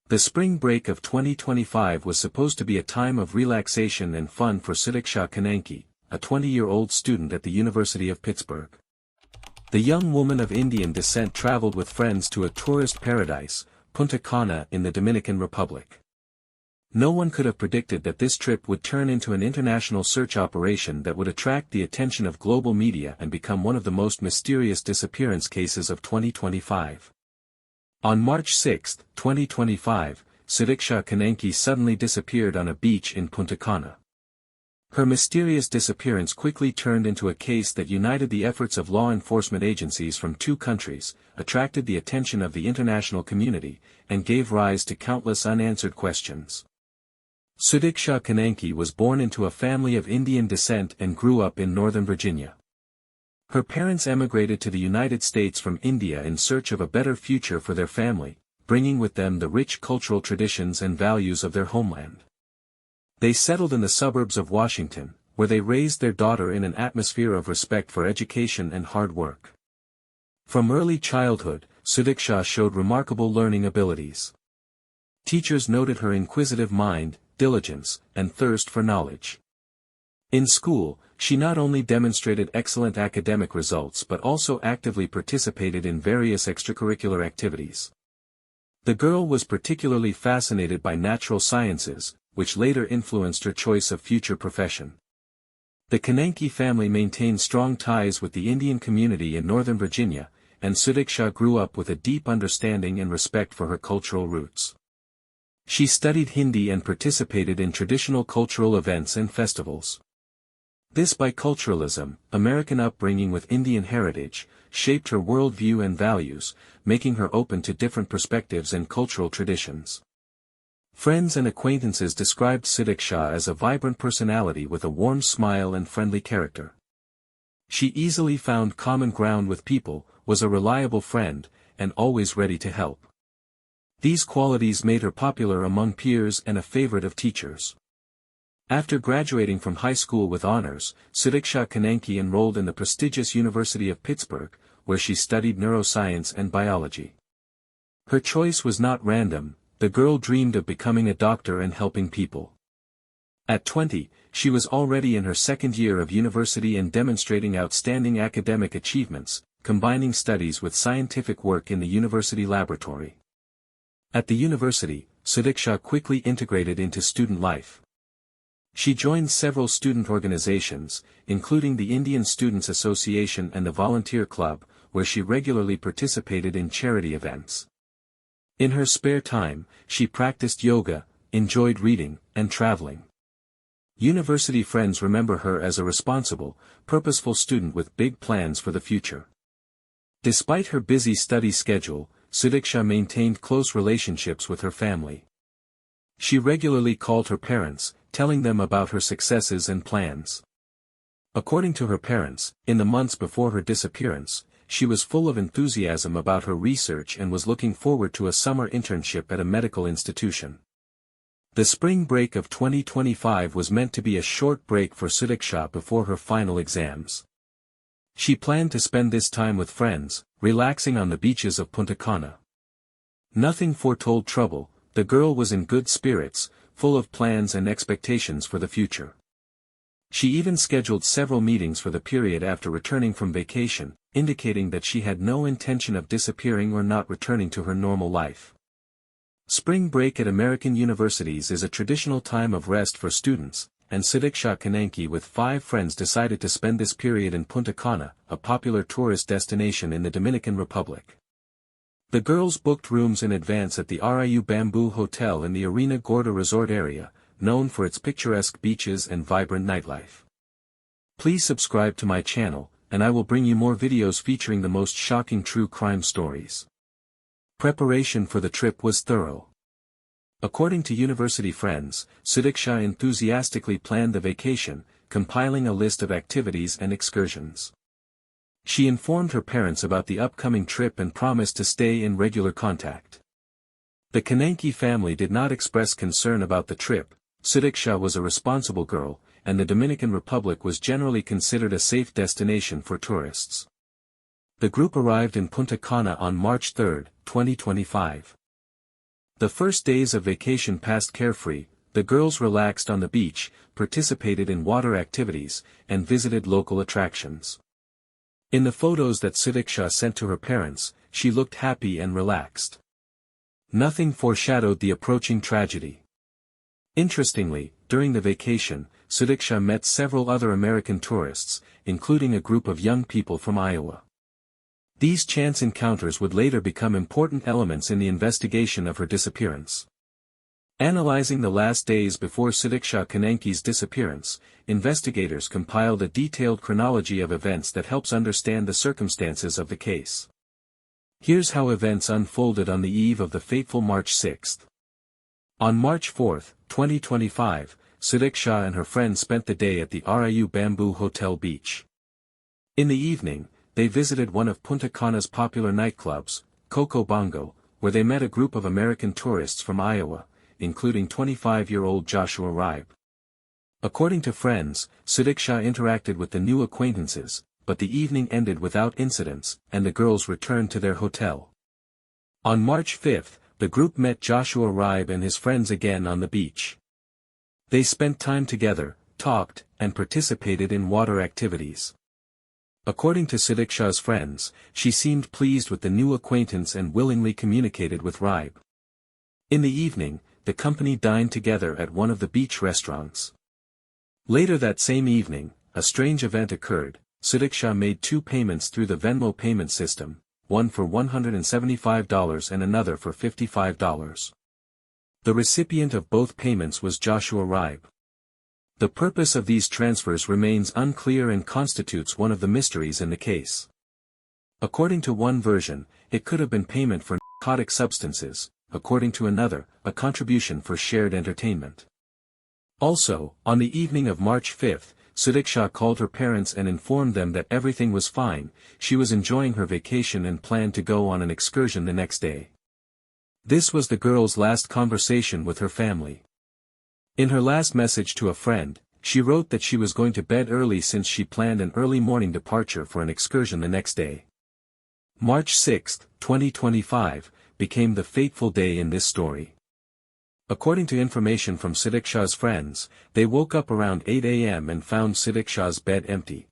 The spring break of 2025 was supposed to be a time of relaxation and fun for Sudiksha Konanki, a 20-year-old student at the University of Pittsburgh. The young woman of Indian descent traveled with friends to a tourist paradise, Punta Cana in the Dominican Republic. No one could have predicted that this trip would turn into an international search operation that would attract the attention of global media and become one of the most mysterious disappearance cases of 2025. On March 6, 2025, Sudiksha Konanki suddenly disappeared on a beach in Punta Cana. Her mysterious disappearance quickly turned into a case that united the efforts of law enforcement agencies from two countries, attracted the attention of the international community, and gave rise to countless unanswered questions. Sudiksha Konanki was born into a family of Indian descent and grew up in Northern Virginia. Her parents emigrated to the United States from India in search of a better future for their family, bringing with them the rich cultural traditions and values of their homeland. They settled in the suburbs of Washington, where they raised their daughter in an atmosphere of respect for education and hard work. From early childhood, Sudiksha showed remarkable learning abilities. Teachers noted her inquisitive mind, diligence, and thirst for knowledge. In school, she not only demonstrated excellent academic results but also actively participated in various extracurricular activities. The girl was particularly fascinated by natural sciences, which later influenced her choice of future profession. The Konanki family maintained strong ties with the Indian community in Northern Virginia, and Sudiksha grew up with a deep understanding and respect for her cultural roots. She studied Hindi and participated in traditional cultural events and festivals. This biculturalism, American upbringing with Indian heritage, shaped her worldview and values, making her open to different perspectives and cultural traditions. Friends and acquaintances described Sudiksha as a vibrant personality with a warm smile and friendly character. She easily found common ground with people, was a reliable friend, and always ready to help. These qualities made her popular among peers and a favorite of teachers. After graduating from high school with honors, Sudiksha Konanki enrolled in the prestigious University of Pittsburgh, where she studied neuroscience and biology. Her choice was not random. The girl dreamed of becoming a doctor and helping people. At 20, she was already in her second year of university and demonstrating outstanding academic achievements, combining studies with scientific work in the university laboratory. At the university, Sudiksha quickly integrated into student life. She joined several student organizations, including the Indian Students Association and the Volunteer Club, where she regularly participated in charity events. In her spare time, she practiced yoga, enjoyed reading, and traveling. University friends remember her as a responsible, purposeful student with big plans for the future. Despite her busy study schedule, Sudiksha maintained close relationships with her family. She regularly called her parents, telling them about her successes and plans. According to her parents, in the months before her disappearance, she was full of enthusiasm about her research and was looking forward to a summer internship at a medical institution. The spring break of 2025 was meant to be a short break for Sudiksha before her final exams. She planned to spend this time with friends, relaxing on the beaches of Punta Cana. Nothing foretold trouble. The girl was in good spirits, full of plans and expectations for the future. She even scheduled several meetings for the period after returning from vacation, indicating that she had no intention of disappearing or not returning to her normal life. Spring break at American universities is a traditional time of rest for students, and Sudiksha Konanki with 5 friends decided to spend this period in Punta Cana, a popular tourist destination in the Dominican Republic. The girls booked rooms in advance at the Riu Bamboo Hotel in the Arena Gorda Resort area, known for its picturesque beaches and vibrant nightlife. Please subscribe to my channel, and I will bring you more videos featuring the most shocking true crime stories. Preparation for the trip was thorough. According to university friends, Sudiksha enthusiastically planned the vacation, compiling a list of activities and excursions. She informed her parents about the upcoming trip and promised to stay in regular contact. The Konanki family did not express concern about the trip. Sudiksha was a responsible girl, and the Dominican Republic was generally considered a safe destination for tourists. The group arrived in Punta Cana on March 3, 2025. The first days of vacation passed carefree. The girls relaxed on the beach, participated in water activities, and visited local attractions. In the photos that Sudiksha sent to her parents, she looked happy and relaxed. Nothing foreshadowed the approaching tragedy. Interestingly, during the vacation, Sudiksha met several other American tourists, including a group of young people from Iowa. These chance encounters would later become important elements in the investigation of her disappearance. Analyzing the last days before Sudiksha Konanki's disappearance, investigators compiled a detailed chronology of events that helps understand the circumstances of the case. Here's how events unfolded on the eve of the fateful March 6. On March 4, 2025, Sudiksha and her friends spent the day at the Riu Bamboo Hotel Beach. In the evening, they visited one of Punta Cana's popular nightclubs, Coco Bongo, where they met a group of American tourists from Iowa, including 25-year-old Joshua Riibe. According to friends, Sudiksha interacted with the new acquaintances, but the evening ended without incidents, and the girls returned to their hotel. On March 5, the group met Joshua Riibe and his friends again on the beach. They spent time together, talked, and participated in water activities. According to Sudiksha's friends, she seemed pleased with the new acquaintance and willingly communicated with Riibe. In the evening, the company dined together at one of the beach restaurants. Later that same evening, a strange event occurred. Sudiksha made two payments through the Venmo payment system, one for $175 and another for $55. The recipient of both payments was Joshua Riibe. The purpose of these transfers remains unclear and constitutes one of the mysteries in the case. According to one version, it could have been payment for narcotic substances, according to another, a contribution for shared entertainment. Also, on the evening of March 5, Sudiksha called her parents and informed them that everything was fine, she was enjoying her vacation and planned to go on an excursion the next day. This was the girl's last conversation with her family. In her last message to a friend, she wrote that she was going to bed early since she planned an early morning departure for an excursion the next day. March 6, 2025, became the fateful day in this story. According to information from Sudiksha's friends, they woke up around 8 a.m. and found Sudiksha's bed empty.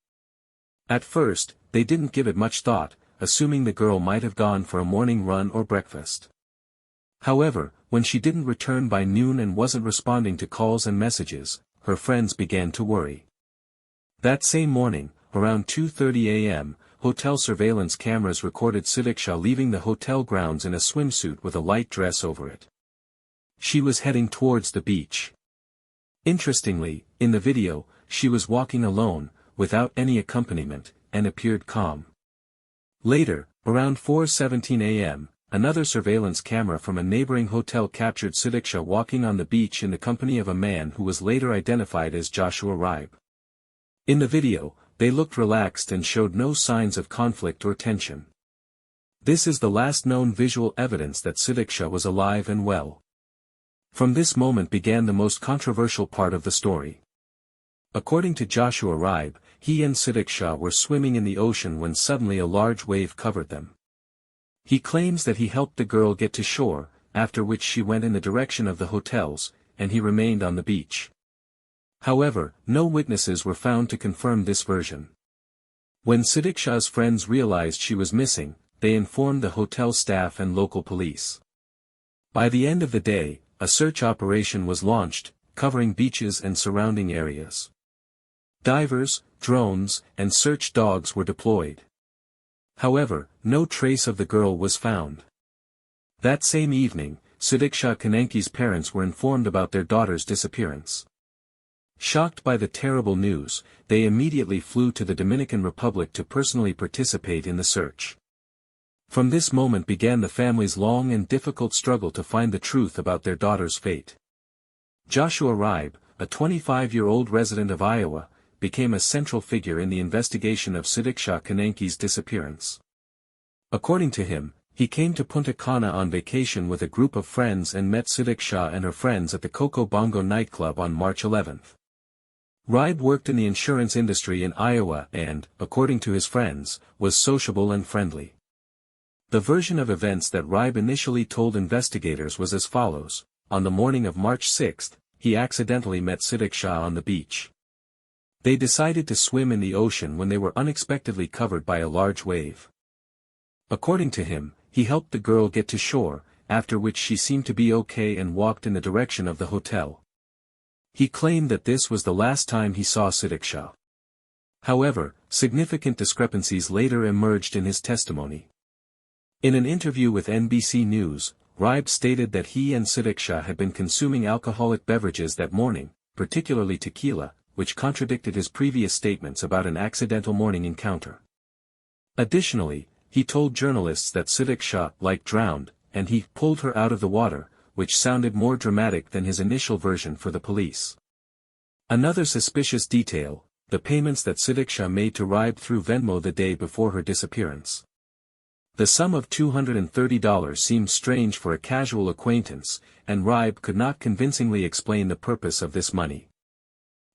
At first, they didn't give it much thought, assuming the girl might have gone for a morning run or breakfast. However, when she didn't return by noon and wasn't responding to calls and messages, her friends began to worry. That same morning, around 2:30 a.m., hotel surveillance cameras recorded Sudiksha leaving the hotel grounds in a swimsuit with a light dress over it. She was heading towards the beach. Interestingly, in the video, she was walking alone, without any accompaniment, and appeared calm. Later, around 4:17 a.m., another surveillance camera from a neighboring hotel captured Sudiksha walking on the beach in the company of a man who was later identified as Joshua Riibe. In the video, they looked relaxed and showed no signs of conflict or tension. This is the last known visual evidence that Sudiksha was alive and well. From this moment began the most controversial part of the story. According to Joshua Riibe, he and Sudiksha were swimming in the ocean when suddenly a large wave covered them. He claims that he helped the girl get to shore, after which she went in the direction of the hotels, and he remained on the beach. However, no witnesses were found to confirm this version. When Sudiksha's friends realized she was missing, they informed the hotel staff and local police. By the end of the day, a search operation was launched, covering beaches and surrounding areas. Divers, drones, and search dogs were deployed. However, no trace of the girl was found. That same evening, Sudiksha Konanki's parents were informed about their daughter's disappearance. Shocked by the terrible news, they immediately flew to the Dominican Republic to personally participate in the search. From this moment began the family's long and difficult struggle to find the truth about their daughter's fate. Joshua Riibe, a 25-year-old resident of Iowa, became a central figure in the investigation of Sudiksha Konanki's disappearance. According to him, he came to Punta Cana on vacation with a group of friends and met Sudiksha and her friends at the Coco Bongo nightclub on March 11. Riibe worked in the insurance industry in Iowa and, according to his friends, was sociable and friendly. The version of events that Riibe initially told investigators was as follows: on the morning of March 6, he accidentally met Sudiksha on the beach. They decided to swim in the ocean when they were unexpectedly covered by a large wave. According to him, he helped the girl get to shore, after which she seemed to be okay and walked in the direction of the hotel. He claimed that this was the last time he saw Sudiksha. However, significant discrepancies later emerged in his testimony. In an interview with NBC News, Riibe stated that he and Sudiksha had been consuming alcoholic beverages that morning, particularly tequila, which contradicted his previous statements about an accidental morning encounter. Additionally, he told journalists that Sudiksha drowned, and he pulled her out of the water, which sounded more dramatic than his initial version for the police. Another suspicious detail: the payments that Sudiksha made to Riibe through Venmo the day before her disappearance. The sum of $230 seemed strange for a casual acquaintance, and Riibe could not convincingly explain the purpose of this money.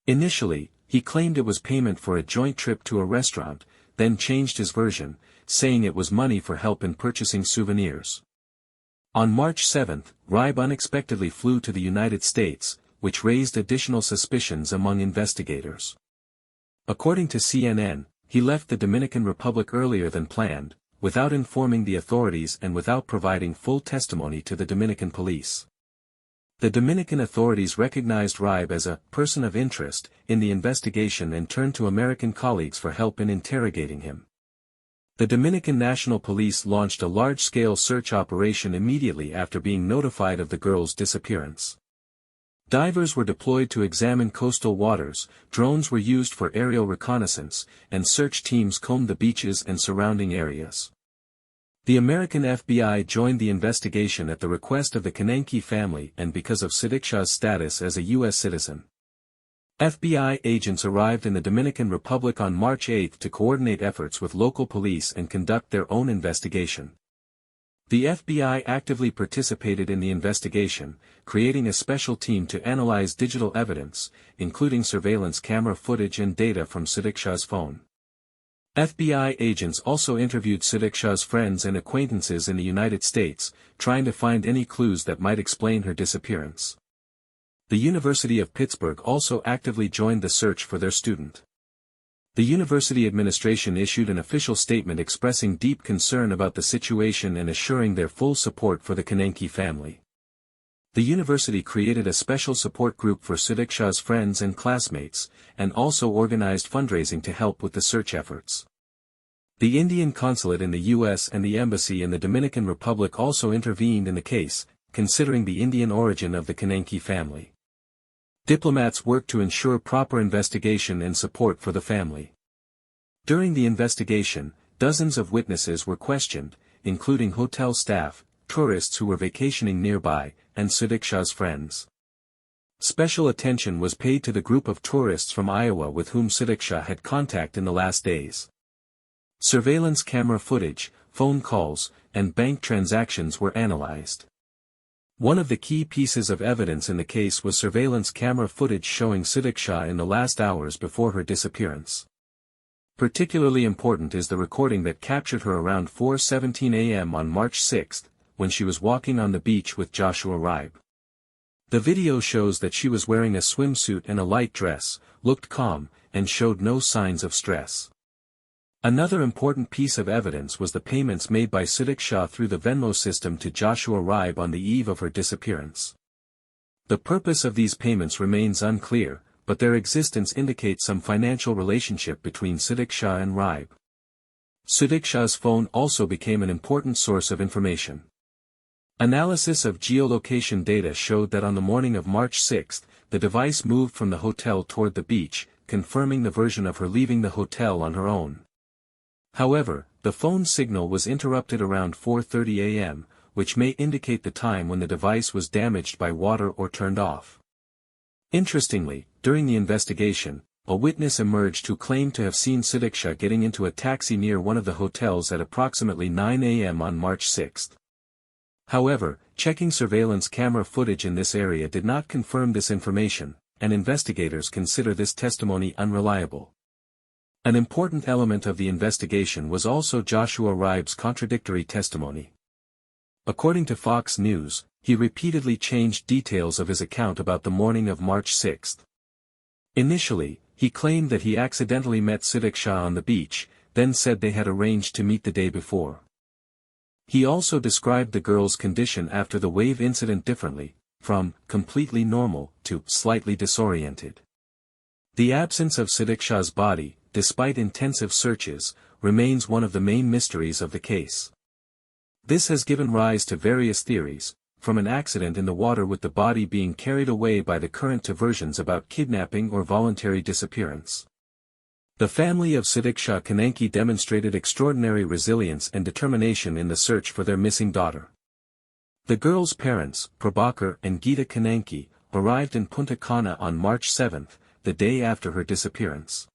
Initially, he claimed it was payment for a joint trip to a restaurant, then changed his version, saying it was money for help in purchasing souvenirs. On March 7, Riibe unexpectedly flew to the United States, which raised additional suspicions among investigators. According to CNN, he left the Dominican Republic earlier than planned, without informing the authorities and without providing full testimony to the Dominican police. The Dominican authorities recognized Riibe as a person of interest in the investigation and turned to American colleagues for help in interrogating him. The Dominican National Police launched a large-scale search operation immediately after being notified of the girl's disappearance. Divers were deployed to examine coastal waters, drones were used for aerial reconnaissance, and search teams combed the beaches and surrounding areas. The American FBI joined the investigation at the request of the Konanki family and because of Sudiksha's status as a U.S. citizen. FBI agents arrived in the Dominican Republic on March 8 to coordinate efforts with local police and conduct their own investigation. The FBI actively participated in the investigation, creating a special team to analyze digital evidence, including surveillance camera footage and data from Sudiksha's phone. FBI agents also interviewed Sudiksha's friends and acquaintances in the United States, trying to find any clues that might explain her disappearance. The University of Pittsburgh also actively joined the search for their student. The university administration issued an official statement expressing deep concern about the situation and assuring their full support for the Konanki family. The university created a special support group for Sudiksha's friends and classmates, and also organized fundraising to help with the search efforts. The Indian consulate in the U.S. and the embassy in the Dominican Republic also intervened in the case, considering the Indian origin of the Konanki family. Diplomats worked to ensure proper investigation and support for the family. During the investigation, dozens of witnesses were questioned, including hotel staff, tourists who were vacationing nearby, and Sudiksha's friends. Special attention was paid to the group of tourists from Iowa with whom Sudiksha had contact in the last days. Surveillance camera footage, phone calls, and bank transactions were analyzed. One of the key pieces of evidence in the case was surveillance camera footage showing Sudiksha in the last hours before her disappearance. Particularly important is the recording that captured her around 4:17 a.m. on March 6, when she was walking on the beach with Joshua Riibe. The video shows that she was wearing a swimsuit and a light dress, looked calm, and showed no signs of stress. Another important piece of evidence was the payments made by Sudiksha through the Venmo system to Joshua Riibe on the eve of her disappearance. The purpose of these payments remains unclear, but their existence indicates some financial relationship between Sudiksha and Riibe. Sudiksha's phone also became an important source of information. Analysis of geolocation data showed that on the morning of March 6, the device moved from the hotel toward the beach, confirming the version of her leaving the hotel on her own. However, the phone signal was interrupted around 4:30 a.m., which may indicate the time when the device was damaged by water or turned off. Interestingly, during the investigation, a witness emerged who claimed to have seen Sudiksha getting into a taxi near one of the hotels at approximately 9 a.m. on March 6. However, checking surveillance camera footage in this area did not confirm this information, and investigators consider this testimony unreliable. An important element of the investigation was also Joshua Riibe's contradictory testimony. According to Fox News, he repeatedly changed details of his account about the morning of March 6. Initially, he claimed that he accidentally met Sudiksha on the beach, then said they had arranged to meet the day before. He also described the girl's condition after the wave incident differently, from completely normal to slightly disoriented. The absence of Sudiksha's body, despite intensive searches, remains one of the main mysteries of the case. This has given rise to various theories, from an accident in the water with the body being carried away by the current to versions about kidnapping or voluntary disappearance. The family of Sudiksha Konanki demonstrated extraordinary resilience and determination in the search for their missing daughter. The girl's parents, Prabhakar and Geeta Konanki, arrived in Punta Cana on March 7, the day after her disappearance.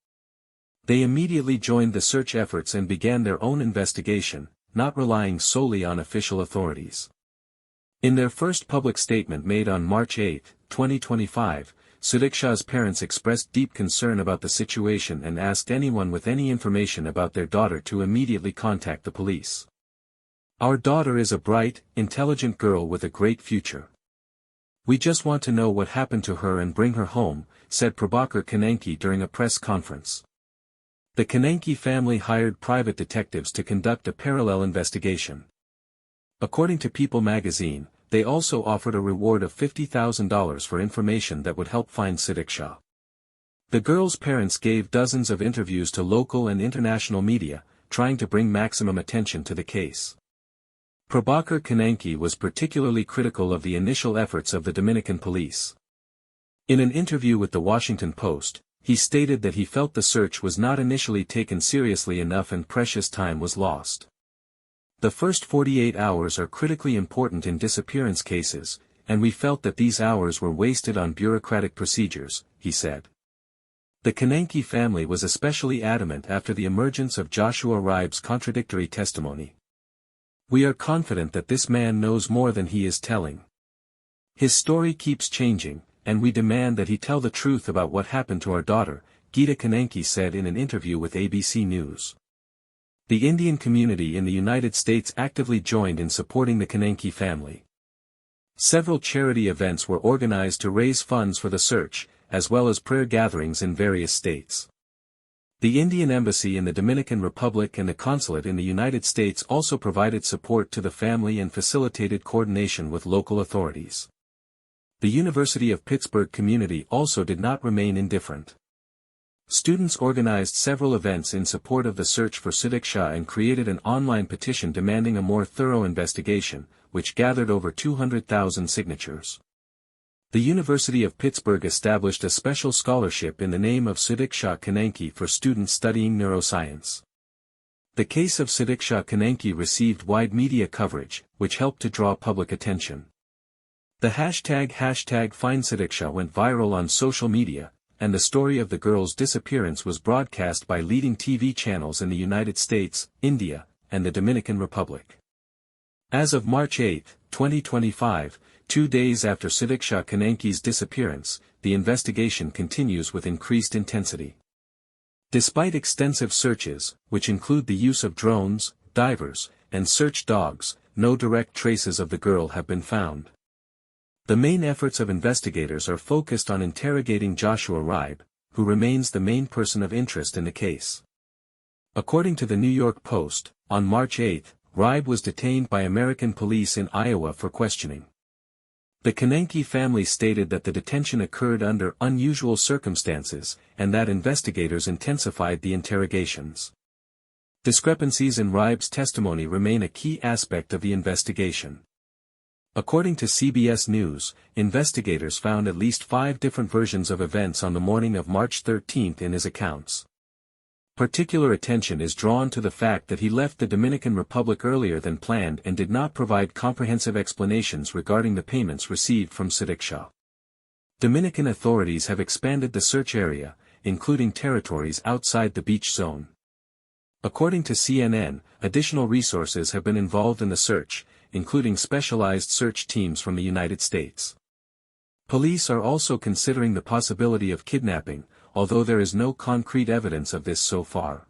They immediately joined the search efforts and began their own investigation, not relying solely on official authorities. In their first public statement made on March 8, 2025, Sudiksha's parents expressed deep concern about the situation and asked anyone with any information about their daughter to immediately contact the police. "Our daughter is a bright, intelligent girl with a great future. We just want to know what happened to her and bring her home," said Prabhakar Konanki during a press conference. The Konanki family hired private detectives to conduct a parallel investigation. According to People magazine, they also offered a reward of $50,000 for information that would help find Sudiksha. The girl's parents gave dozens of interviews to local and international media, trying to bring maximum attention to the case. Prabhakar Konanki was particularly critical of the initial efforts of the Dominican police. In an interview with the Washington Post, he stated that he felt the search was not initially taken seriously enough and precious time was lost. "The first 48 hours are critically important in disappearance cases, and we felt that these hours were wasted on bureaucratic procedures," he said. The Konanki family was especially adamant after the emergence of Joshua Riibe's contradictory testimony. "We are confident that this man knows more than he is telling. His story keeps changing, and we demand that he tell the truth about what happened to our daughter," Geeta Konanki said in an interview with ABC News. The Indian community in the United States actively joined in supporting the Konanki family. Several charity events were organized to raise funds for the search, as well as prayer gatherings in various states. The Indian Embassy in the Dominican Republic and the Consulate in the United States also provided support to the family and facilitated coordination with local authorities. The University of Pittsburgh community also did not remain indifferent. Students organized several events in support of the search for Sudiksha and created an online petition demanding a more thorough investigation, which gathered over 200,000 signatures. The University of Pittsburgh established a special scholarship in the name of Sudiksha Konanki for students studying neuroscience. The case of Sudiksha Konanki received wide media coverage, which helped to draw public attention. The hashtag #FindSudiksha went viral on social media, and the story of the girl's disappearance was broadcast by leading TV channels in the United States, India, and the Dominican Republic. As of March 8, 2025, 2 days after Sudiksha Konanki's disappearance, the investigation continues with increased intensity. Despite extensive searches, which include the use of drones, divers, and search dogs, no direct traces of the girl have been found. The main efforts of investigators are focused on interrogating Joshua Riibe, who remains the main person of interest in the case. According to the New York Post, on March 8, Riibe was detained by American police in Iowa for questioning. The Konanki family stated that the detention occurred under unusual circumstances, and that investigators intensified the interrogations. Discrepancies in Riibe's testimony remain a key aspect of the investigation. According to CBS News, investigators found at least 5 different versions of events on the morning of March 13 in his accounts. Particular attention is drawn to the fact that he left the Dominican Republic earlier than planned and did not provide comprehensive explanations regarding the payments received from Sudiksha. Dominican authorities have expanded the search area, including territories outside the beach zone. According to CNN, additional resources have been involved in the search, including specialized search teams from the United States. Police are also considering the possibility of kidnapping, although there is no concrete evidence of this so far.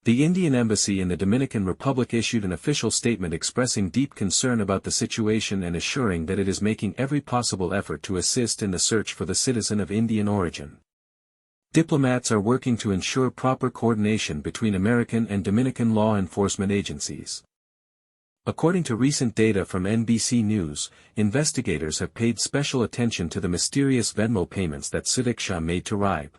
The Indian Embassy in the Dominican Republic issued an official statement expressing deep concern about the situation and assuring that it is making every possible effort to assist in the search for the citizen of Indian origin. Diplomats are working to ensure proper coordination between American and Dominican law enforcement agencies. According to recent data from NBC News, investigators have paid special attention to the mysterious Venmo payments that Sudiksha made to Riibe.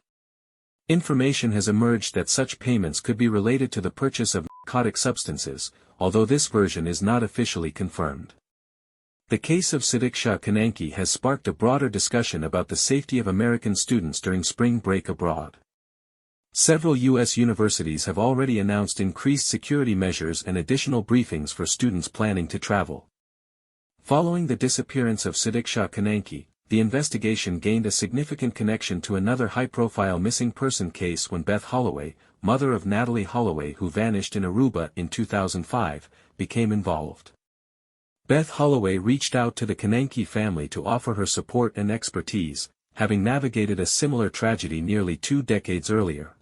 Information has emerged that such payments could be related to the purchase of narcotic substances, although this version is not officially confirmed. The case of Sudiksha Konanki has sparked a broader discussion about the safety of American students during spring break abroad. Several U.S. universities have already announced increased security measures and additional briefings for students planning to travel. Following the disappearance of Sudiksha Konanki, the investigation gained a significant connection to another high-profile missing person case when Beth Holloway, mother of Natalee Holloway who vanished in Aruba in 2005, became involved. Beth Holloway reached out to the Konanki family to offer her support and expertise, having navigated a similar tragedy nearly 2 decades earlier.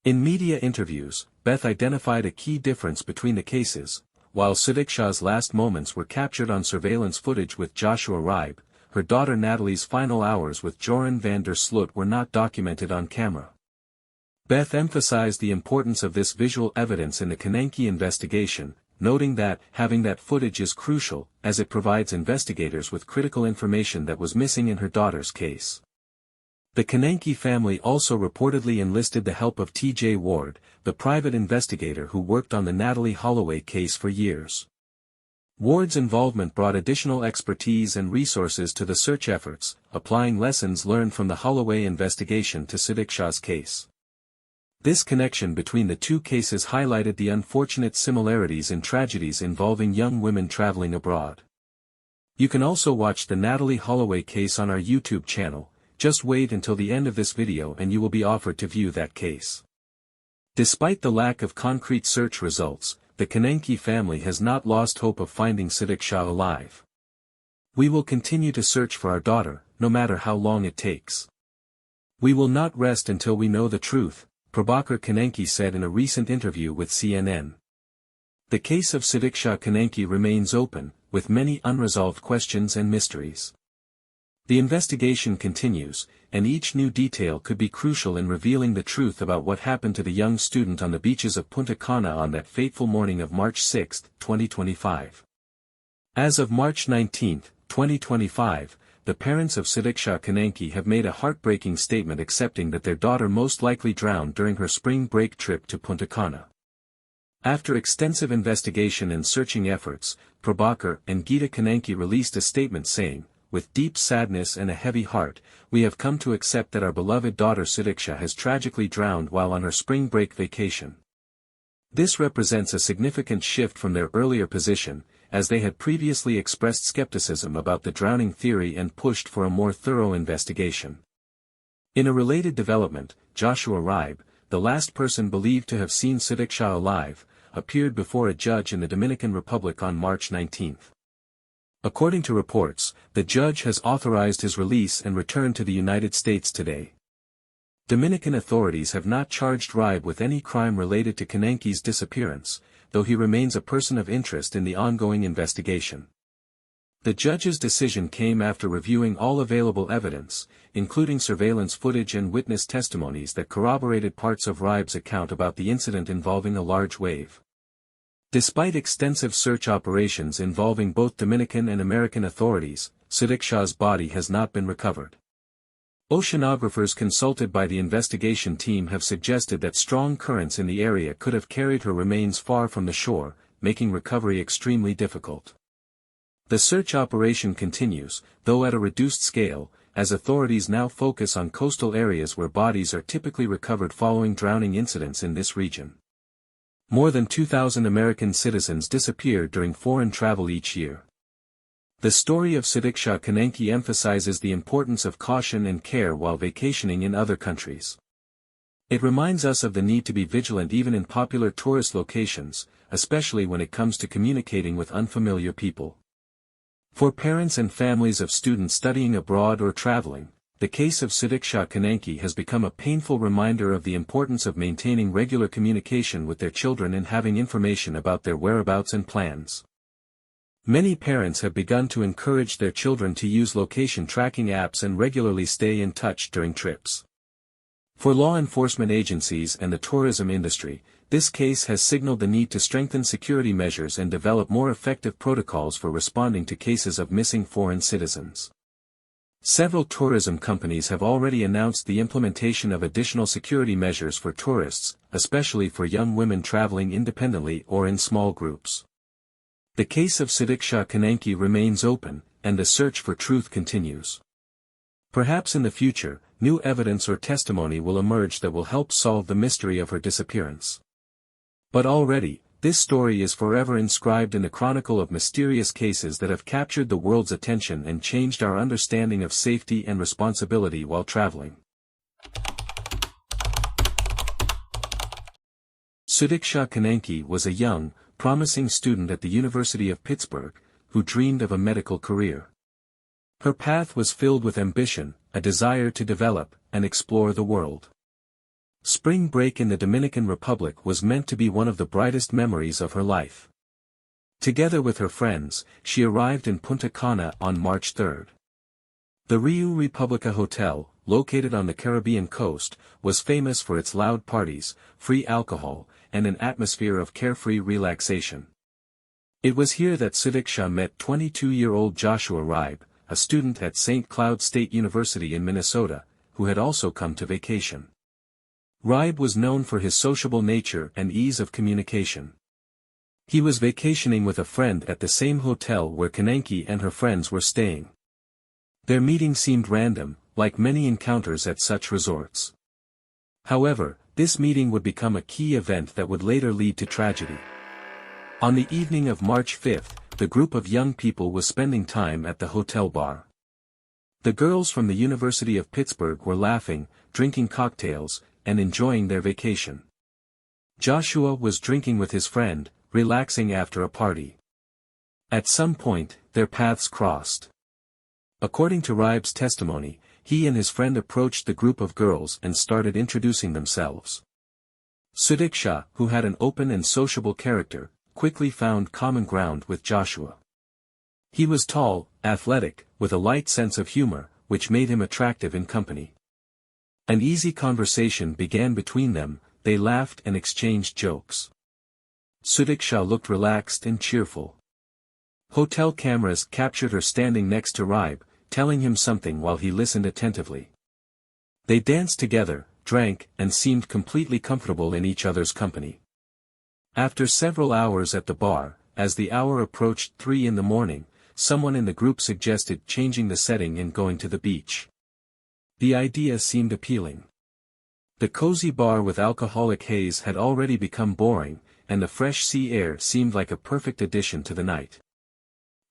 In media interviews, Beth identified a key difference between the cases. While Sudiksha's last moments were captured on surveillance footage with Joshua Riibe, her daughter Natalee's final hours with Joran van der Sloot were not documented on camera. Beth emphasized the importance of this visual evidence in the Konanki investigation, noting that having that footage is crucial, as it provides investigators with critical information that was missing in her daughter's case. The Konanki family also reportedly enlisted the help of T.J. Ward, the private investigator who worked on the Natalee Holloway case for years. Ward's involvement brought additional expertise and resources to the search efforts, applying lessons learned from the Holloway investigation to Sudiksha's case. This connection between the two cases highlighted the unfortunate similarities in tragedies involving young women traveling abroad. You can also watch the Natalee Holloway case on our YouTube channel. Just wait until the end of this video and you will be offered to view that case. Despite the lack of concrete search results, the Konanki family has not lost hope of finding Sudiksha alive. "We will continue to search for our daughter, no matter how long it takes. We will not rest until we know the truth," Prabhakar Konanki said in a recent interview with CNN. The case of Sudiksha Konanki remains open, with many unresolved questions and mysteries. The investigation continues, and each new detail could be crucial in revealing the truth about what happened to the young student on the beaches of Punta Cana on that fateful morning of March 6, 2025. As of March 19, 2025, the parents of Sudiksha Konanki have made a heartbreaking statement accepting that their daughter most likely drowned during her spring break trip to Punta Cana. After extensive investigation and searching efforts, Prabhakar and Geeta Konanki released a statement saying, "With deep sadness and a heavy heart, we have come to accept that our beloved daughter Sudiksha has tragically drowned while on her spring break vacation." This represents a significant shift from their earlier position, as they had previously expressed skepticism about the drowning theory and pushed for a more thorough investigation. In a related development, Joshua Riibe, the last person believed to have seen Sudiksha alive, appeared before a judge in the Dominican Republic on March 19. According to reports, the judge has authorized his release and return to the United States today. Dominican authorities have not charged Riibe with any crime related to Konanki's disappearance, though he remains a person of interest in the ongoing investigation. The judge's decision came after reviewing all available evidence, including surveillance footage and witness testimonies that corroborated parts of Riibe's account about the incident involving a large wave. Despite extensive search operations involving both Dominican and American authorities, Sudiksha's body has not been recovered. Oceanographers consulted by the investigation team have suggested that strong currents in the area could have carried her remains far from the shore, making recovery extremely difficult. The search operation continues, though at a reduced scale, as authorities now focus on coastal areas where bodies are typically recovered following drowning incidents in this region. More than 2,000 American citizens disappear during foreign travel each year. The story of Sudiksha Konanki emphasizes the importance of caution and care while vacationing in other countries. It reminds us of the need to be vigilant even in popular tourist locations, especially when it comes to communicating with unfamiliar people. For parents and families of students studying abroad or traveling, the case of Sudiksha Konanki has become a painful reminder of the importance of maintaining regular communication with their children and having information about their whereabouts and plans. Many parents have begun to encourage their children to use location tracking apps and regularly stay in touch during trips. For law enforcement agencies and the tourism industry, this case has signaled the need to strengthen security measures and develop more effective protocols for responding to cases of missing foreign citizens. Several tourism companies have already announced the implementation of additional security measures for tourists, especially for young women traveling independently or in small groups. The case of Sudiksha Konanki remains open, and the search for truth continues. Perhaps in the future, new evidence or testimony will emerge that will help solve the mystery of her disappearance. But already, this story is forever inscribed in the chronicle of mysterious cases that have captured the world's attention and changed our understanding of safety and responsibility while traveling. Sudiksha Konanki was a young, promising student at the University of Pittsburgh, who dreamed of a medical career. Her path was filled with ambition, a desire to develop and explore the world. Spring break in the Dominican Republic was meant to be one of the brightest memories of her life. Together with her friends, she arrived in Punta Cana on March 3. The Rio Republica Hotel, located on the Caribbean coast, was famous for its loud parties, free alcohol, and an atmosphere of carefree relaxation. It was here that Sudiksha met 22-year-old Joshua Riibe, a student at St. Cloud State University in Minnesota, who had also come to vacation. Riibe was known for his sociable nature and ease of communication. He was vacationing with a friend at the same hotel where Konanki and her friends were staying. Their meeting seemed random, like many encounters at such resorts. However, this meeting would become a key event that would later lead to tragedy. On the evening of March 5, the group of young people was spending time at the hotel bar. The girls from the University of Pittsburgh were laughing, drinking cocktails, and enjoying their vacation. Joshua was drinking with his friend, relaxing after a party. At some point, their paths crossed. According to Riibe's testimony, he and his friend approached the group of girls and started introducing themselves. Sudiksha, who had an open and sociable character, quickly found common ground with Joshua. He was tall, athletic, with a light sense of humor, which made him attractive in company. An easy conversation began between them, they laughed and exchanged jokes. Sudiksha looked relaxed and cheerful. Hotel cameras captured her standing next to Riibe, telling him something while he listened attentively. They danced together, drank, and seemed completely comfortable in each other's company. After several hours at the bar, as the hour approached 3 in the morning, someone in the group suggested changing the setting and going to the beach. The idea seemed appealing. The cozy bar with alcoholic haze had already become boring, and the fresh sea air seemed like a perfect addition to the night.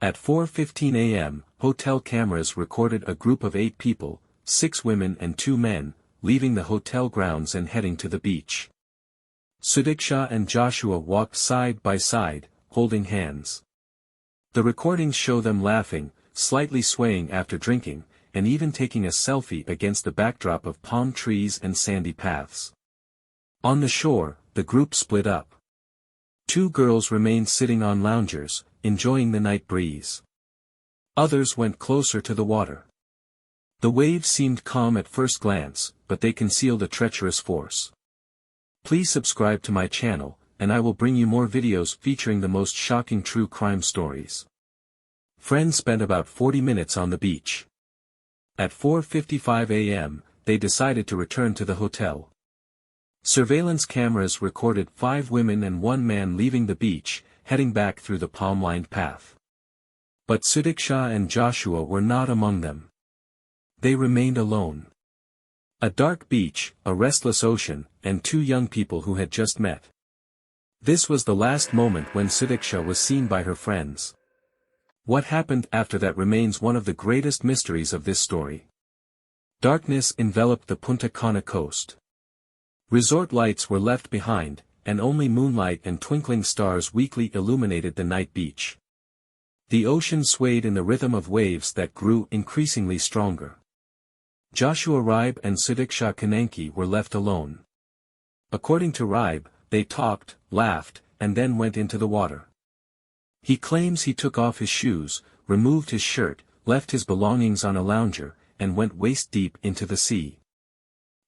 At 4:15 a.m., hotel cameras recorded a group of 8 people, 6 women and 2 men, leaving the hotel grounds and heading to the beach. Sudiksha and Joshua walked side by side, holding hands. The recordings show them laughing, slightly swaying after drinking, and even taking a selfie against the backdrop of palm trees and sandy paths. On the shore, the group split up. 2 girls remained sitting on loungers, enjoying the night breeze. Others went closer to the water. The waves seemed calm at first glance, but they concealed a treacherous force. Please subscribe to my channel, and I will bring you more videos featuring the most shocking true crime stories. Friends spent about 40 minutes on the beach. At 4:55 a.m., they decided to return to the hotel. Surveillance cameras recorded 5 women and 1 man leaving the beach, heading back through the palm-lined path. But Sudiksha and Joshua were not among them. They remained alone. A dark beach, a restless ocean, and 2 young people who had just met. This was the last moment when Sudiksha was seen by her friends. What happened after that remains one of the greatest mysteries of this story. Darkness enveloped the Punta Cana coast. Resort lights were left behind, and only moonlight and twinkling stars weakly illuminated the night beach. The ocean swayed in the rhythm of waves that grew increasingly stronger. Joshua Riibe and Sudiksha Konanki were left alone. According to Riibe, they talked, laughed, and then went into the water. He claims he took off his shoes, removed his shirt, left his belongings on a lounger, and went waist-deep into the sea.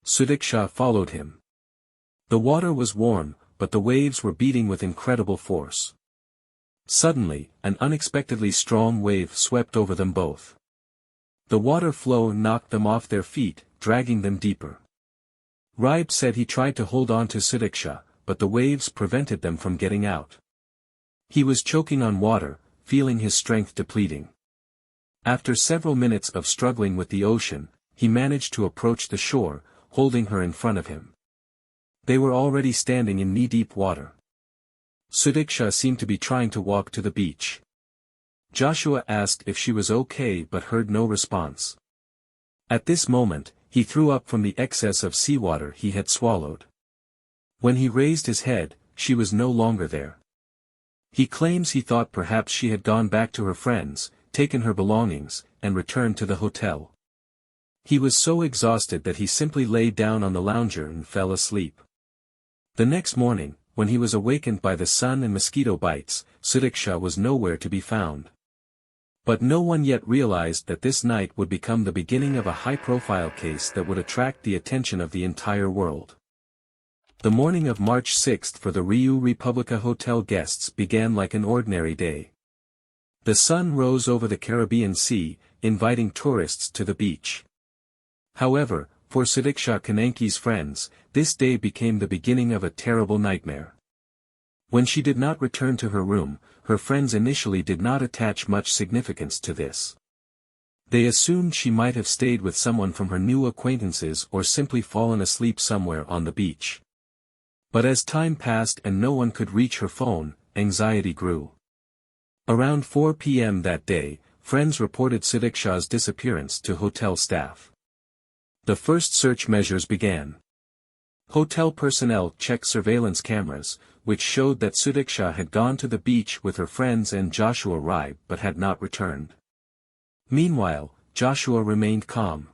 Sudiksha followed him. The water was warm, but the waves were beating with incredible force. Suddenly, an unexpectedly strong wave swept over them both. The water flow knocked them off their feet, dragging them deeper. Riibe said he tried to hold on to Sudiksha, but the waves prevented them from getting out. He was choking on water, feeling his strength depleting. After several minutes of struggling with the ocean, he managed to approach the shore, holding her in front of him. They were already standing in knee-deep water. Sudiksha seemed to be trying to walk to the beach. Joshua asked if she was okay but heard no response. At this moment, he threw up from the excess of seawater he had swallowed. When he raised his head, she was no longer there. He claims he thought perhaps she had gone back to her friends, taken her belongings, and returned to the hotel. He was so exhausted that he simply lay down on the lounger and fell asleep. The next morning, when he was awakened by the sun and mosquito bites, Sudiksha was nowhere to be found. But no one yet realized that this night would become the beginning of a high-profile case that would attract the attention of the entire world. The morning of March 6 for the Rio Republica Hotel guests began like an ordinary day. The sun rose over the Caribbean Sea, inviting tourists to the beach. However, for Sudiksha Konanki's friends, this day became the beginning of a terrible nightmare. When she did not return to her room, her friends initially did not attach much significance to this. They assumed she might have stayed with someone from her new acquaintances or simply fallen asleep somewhere on the beach. But as time passed and no one could reach her phone, anxiety grew. Around 4 p.m. that day, friends reported Sudiksha's disappearance to hotel staff. The first search measures began. Hotel personnel checked surveillance cameras, which showed that Sudiksha had gone to the beach with her friends and Joshua Riibe but had not returned. Meanwhile, Joshua remained calm.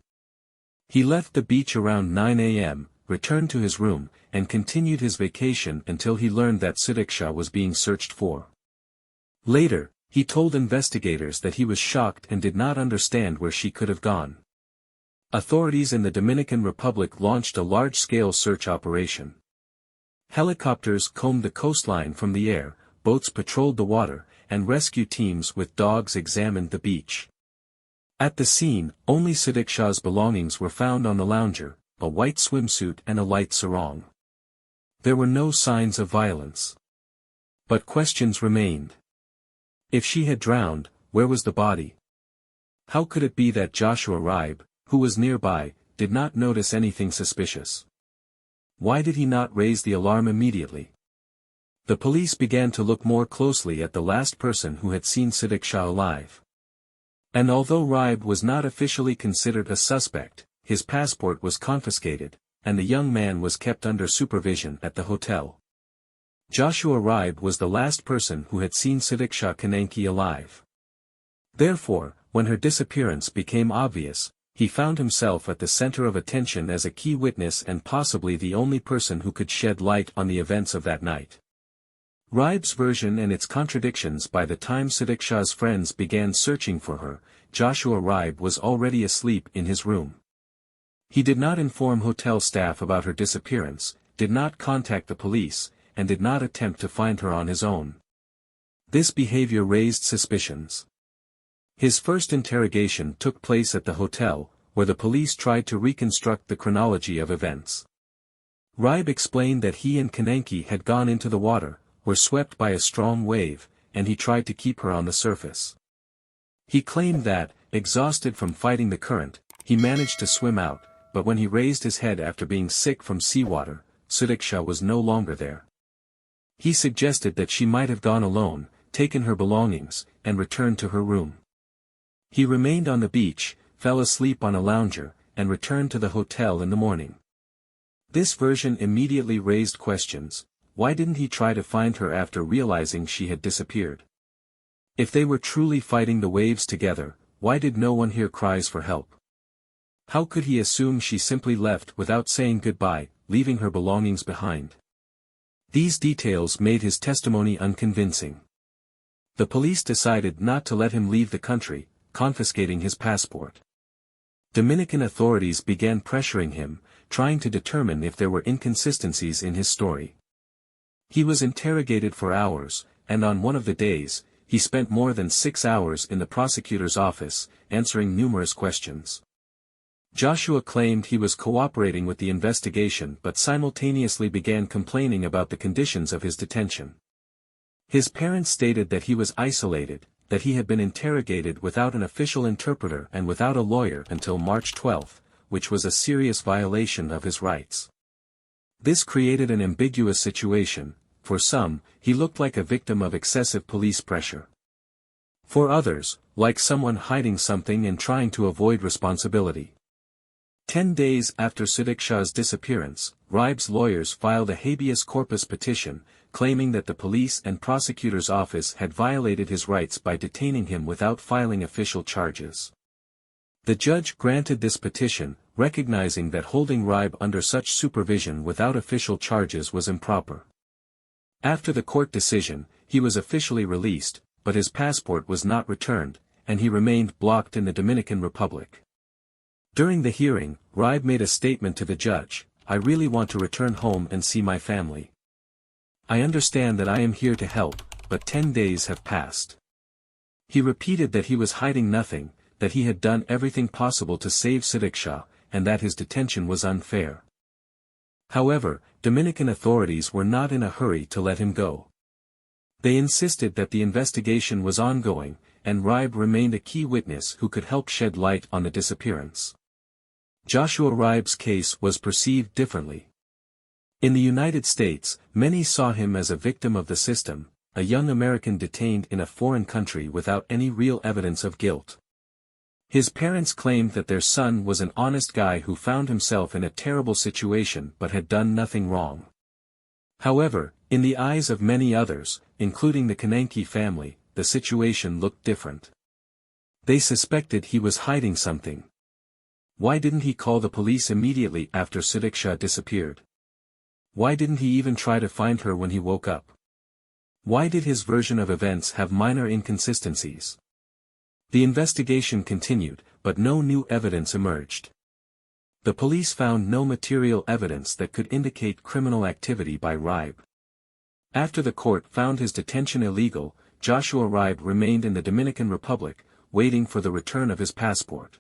He left the beach around 9 a.m., returned to his room, and continued his vacation until he learned that Sudiksha was being searched for. Later, he told investigators that he was shocked and did not understand where she could have gone. Authorities in the Dominican Republic launched a large-scale search operation. Helicopters combed the coastline from the air, boats patrolled the water, and rescue teams with dogs examined the beach. At the scene, only Sudiksha's belongings were found on the lounger, a white swimsuit and a light sarong. There were no signs of violence. But questions remained. If she had drowned, where was the body? How could it be that Joshua Riibe, who was nearby, did not notice anything suspicious? Why did he not raise the alarm immediately? The police began to look more closely at the last person who had seen Sudiksha alive. And although Riibe was not officially considered a suspect, his passport was confiscated, and the young man was kept under supervision at the hotel. Joshua Riibe was the last person who had seen Sudiksha Konanki alive. Therefore, when her disappearance became obvious, he found himself at the center of attention as a key witness and possibly the only person who could shed light on the events of that night. Riibe's version and its contradictions. By the time Sudiksha's friends began searching for her, Joshua Riibe was already asleep in his room. He did not inform hotel staff about her disappearance, did not contact the police, and did not attempt to find her on his own. This behavior raised suspicions. His first interrogation took place at the hotel, where the police tried to reconstruct the chronology of events. Riibe explained that he and Konanki had gone into the water, were swept by a strong wave, and he tried to keep her on the surface. He claimed that, exhausted from fighting the current, he managed to swim out, but when he raised his head after being sick from seawater, Sudiksha was no longer there. He suggested that she might have gone alone, taken her belongings, and returned to her room. He remained on the beach, fell asleep on a lounger, and returned to the hotel in the morning. This version immediately raised questions. Why didn't he try to find her after realizing she had disappeared? If they were truly fighting the waves together, why did no one hear cries for help? How could he assume she simply left without saying goodbye, leaving her belongings behind? These details made his testimony unconvincing. The police decided not to let him leave the country, confiscating his passport. Dominican authorities began pressuring him, trying to determine if there were inconsistencies in his story. He was interrogated for hours, and on one of the days, he spent more than 6 hours in the prosecutor's office, answering numerous questions. Joshua claimed he was cooperating with the investigation but simultaneously began complaining about the conditions of his detention. His parents stated that he was isolated, that he had been interrogated without an official interpreter and without a lawyer until March 12, which was a serious violation of his rights. This created an ambiguous situation. For some, he looked like a victim of excessive police pressure. For others, like someone hiding something and trying to avoid responsibility. 10 days after Sudiksha's disappearance, Riibe's lawyers filed a habeas corpus petition, claiming that the police and prosecutor's office had violated his rights by detaining him without filing official charges. The judge granted this petition, recognizing that holding Riibe under such supervision without official charges was improper. After the court decision, he was officially released, but his passport was not returned, and he remained blocked in the Dominican Republic. During the hearing, Riibe made a statement to the judge, "I really want to return home and see my family. I understand that I am here to help, but 10 days have passed." He repeated that he was hiding nothing, that he had done everything possible to save Sudiksha, and that his detention was unfair. However, Dominican authorities were not in a hurry to let him go. They insisted that the investigation was ongoing, and Riibe remained a key witness who could help shed light on the disappearance. Joshua Riibe's case was perceived differently. In the United States, many saw him as a victim of the system, a young American detained in a foreign country without any real evidence of guilt. His parents claimed that their son was an honest guy who found himself in a terrible situation but had done nothing wrong. However, in the eyes of many others, including the Konanki family, the situation looked different. They suspected he was hiding something. Why didn't he call the police immediately after Sudiksha disappeared? Why didn't he even try to find her when he woke up? Why did his version of events have minor inconsistencies? The investigation continued, but no new evidence emerged. The police found no material evidence that could indicate criminal activity by Riibe. After the court found his detention illegal, Joshua Riibe remained in the Dominican Republic, waiting for the return of his passport.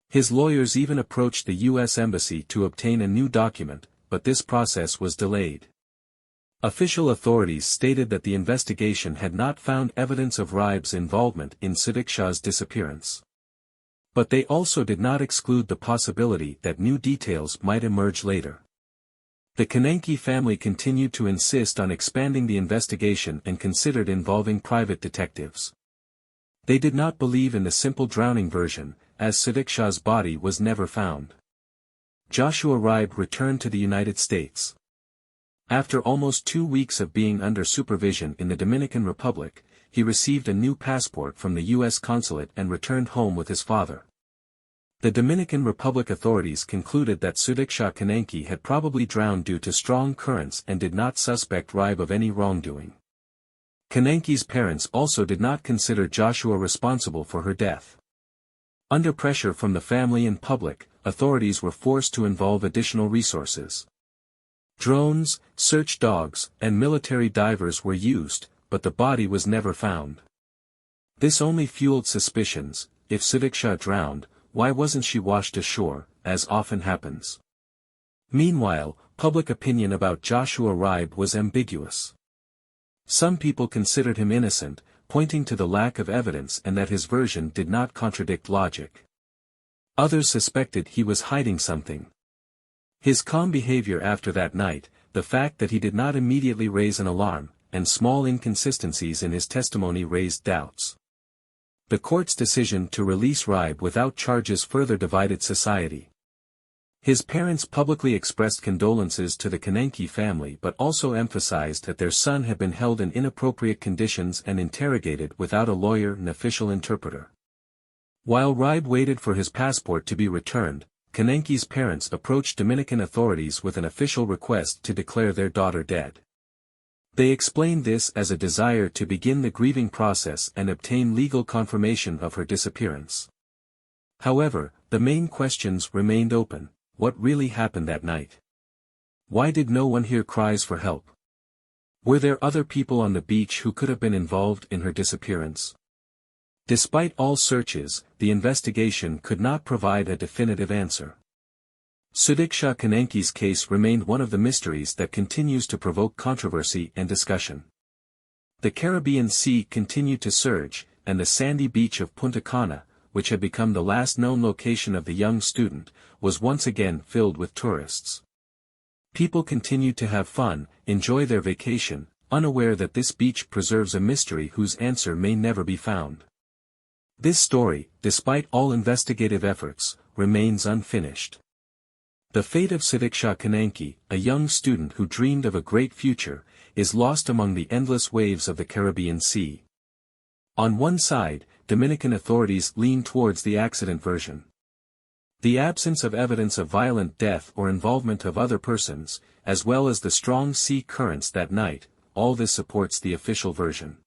His lawyers even approached the U.S. Embassy to obtain a new document, but this process was delayed. Official authorities stated that the investigation had not found evidence of Riibe's involvement in Sudiksha's disappearance. But they also did not exclude the possibility that new details might emerge later. The Konanki family continued to insist on expanding the investigation and considered involving private detectives. They did not believe in the simple drowning version, as Sudiksha's body was never found. Joshua Riibe returned to the United States. After almost 2 weeks of being under supervision in the Dominican Republic, he received a new passport from the U.S. consulate and returned home with his father. The Dominican Republic authorities concluded that Sudiksha Konanki had probably drowned due to strong currents and did not suspect Riibe of any wrongdoing. Konanki's parents also did not consider Joshua responsible for her death. Under pressure from the family and public, authorities were forced to involve additional resources. Drones, search dogs, and military divers were used, but the body was never found. This only fueled suspicions. If Sudiksha drowned, why wasn't she washed ashore, as often happens? Meanwhile, public opinion about Joshua Riibe was ambiguous. Some people considered him innocent, pointing to the lack of evidence and that his version did not contradict logic. Others suspected he was hiding something. His calm behavior after that night, the fact that he did not immediately raise an alarm, and small inconsistencies in his testimony raised doubts. The court's decision to release Riibe without charges further divided society. His parents publicly expressed condolences to the Konanki family but also emphasized that their son had been held in inappropriate conditions and interrogated without a lawyer and official interpreter. While Riibe waited for his passport to be returned, Konanki's parents approached Dominican authorities with an official request to declare their daughter dead. They explained this as a desire to begin the grieving process and obtain legal confirmation of her disappearance. However, the main questions remained open. What really happened that night? Why did no one hear cries for help? Were there other people on the beach who could have been involved in her disappearance? Despite all searches, the investigation could not provide a definitive answer. Sudiksha Konanki's case remained one of the mysteries that continues to provoke controversy and discussion. The Caribbean Sea continued to surge, and the sandy beach of Punta Cana, which had become the last known location of the young student, was once again filled with tourists. People continued to have fun, enjoy their vacation, unaware that this beach preserves a mystery whose answer may never be found. This story, despite all investigative efforts, remains unfinished. The fate of Sudiksha Konanki, a young student who dreamed of a great future, is lost among the endless waves of the Caribbean Sea. On one side, Dominican authorities lean towards the accident version. The absence of evidence of violent death or involvement of other persons, as well as the strong sea currents that night, all this supports the official version.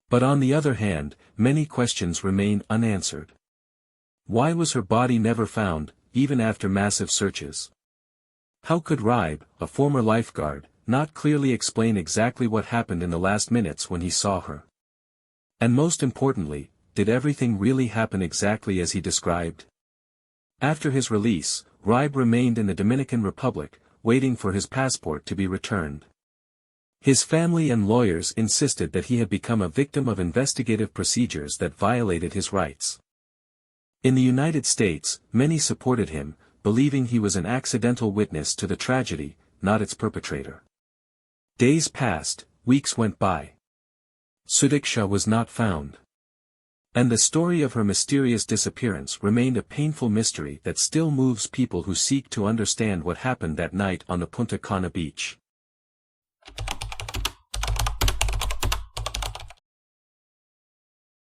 But on the other hand, many questions remain unanswered. Why was her body never found, even after massive searches? How could Riibe, a former lifeguard, not clearly explain exactly what happened in the last minutes when he saw her? And most importantly, did everything really happen exactly as he described? After his release, Riibe remained in the Dominican Republic, waiting for his passport to be returned. His family and lawyers insisted that he had become a victim of investigative procedures that violated his rights. In the United States, many supported him, believing he was an accidental witness to the tragedy, not its perpetrator. Days passed, weeks went by. Sudiksha was not found. And the story of her mysterious disappearance remained a painful mystery that still moves people who seek to understand what happened that night on the Punta Cana beach.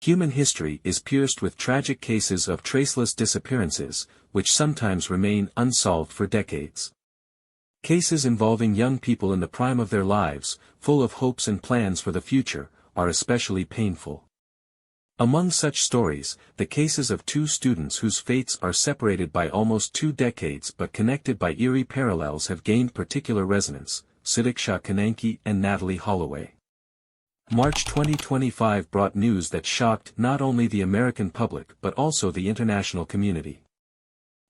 Human history is pierced with tragic cases of traceless disappearances, which sometimes remain unsolved for decades. Cases involving young people in the prime of their lives, full of hopes and plans for the future, are especially painful. Among such stories, the cases of two students whose fates are separated by almost 2 decades but connected by eerie parallels have gained particular resonance: Sudiksha Konanki and Natalee Holloway. March 2025 brought news that shocked not only the American public but also the international community.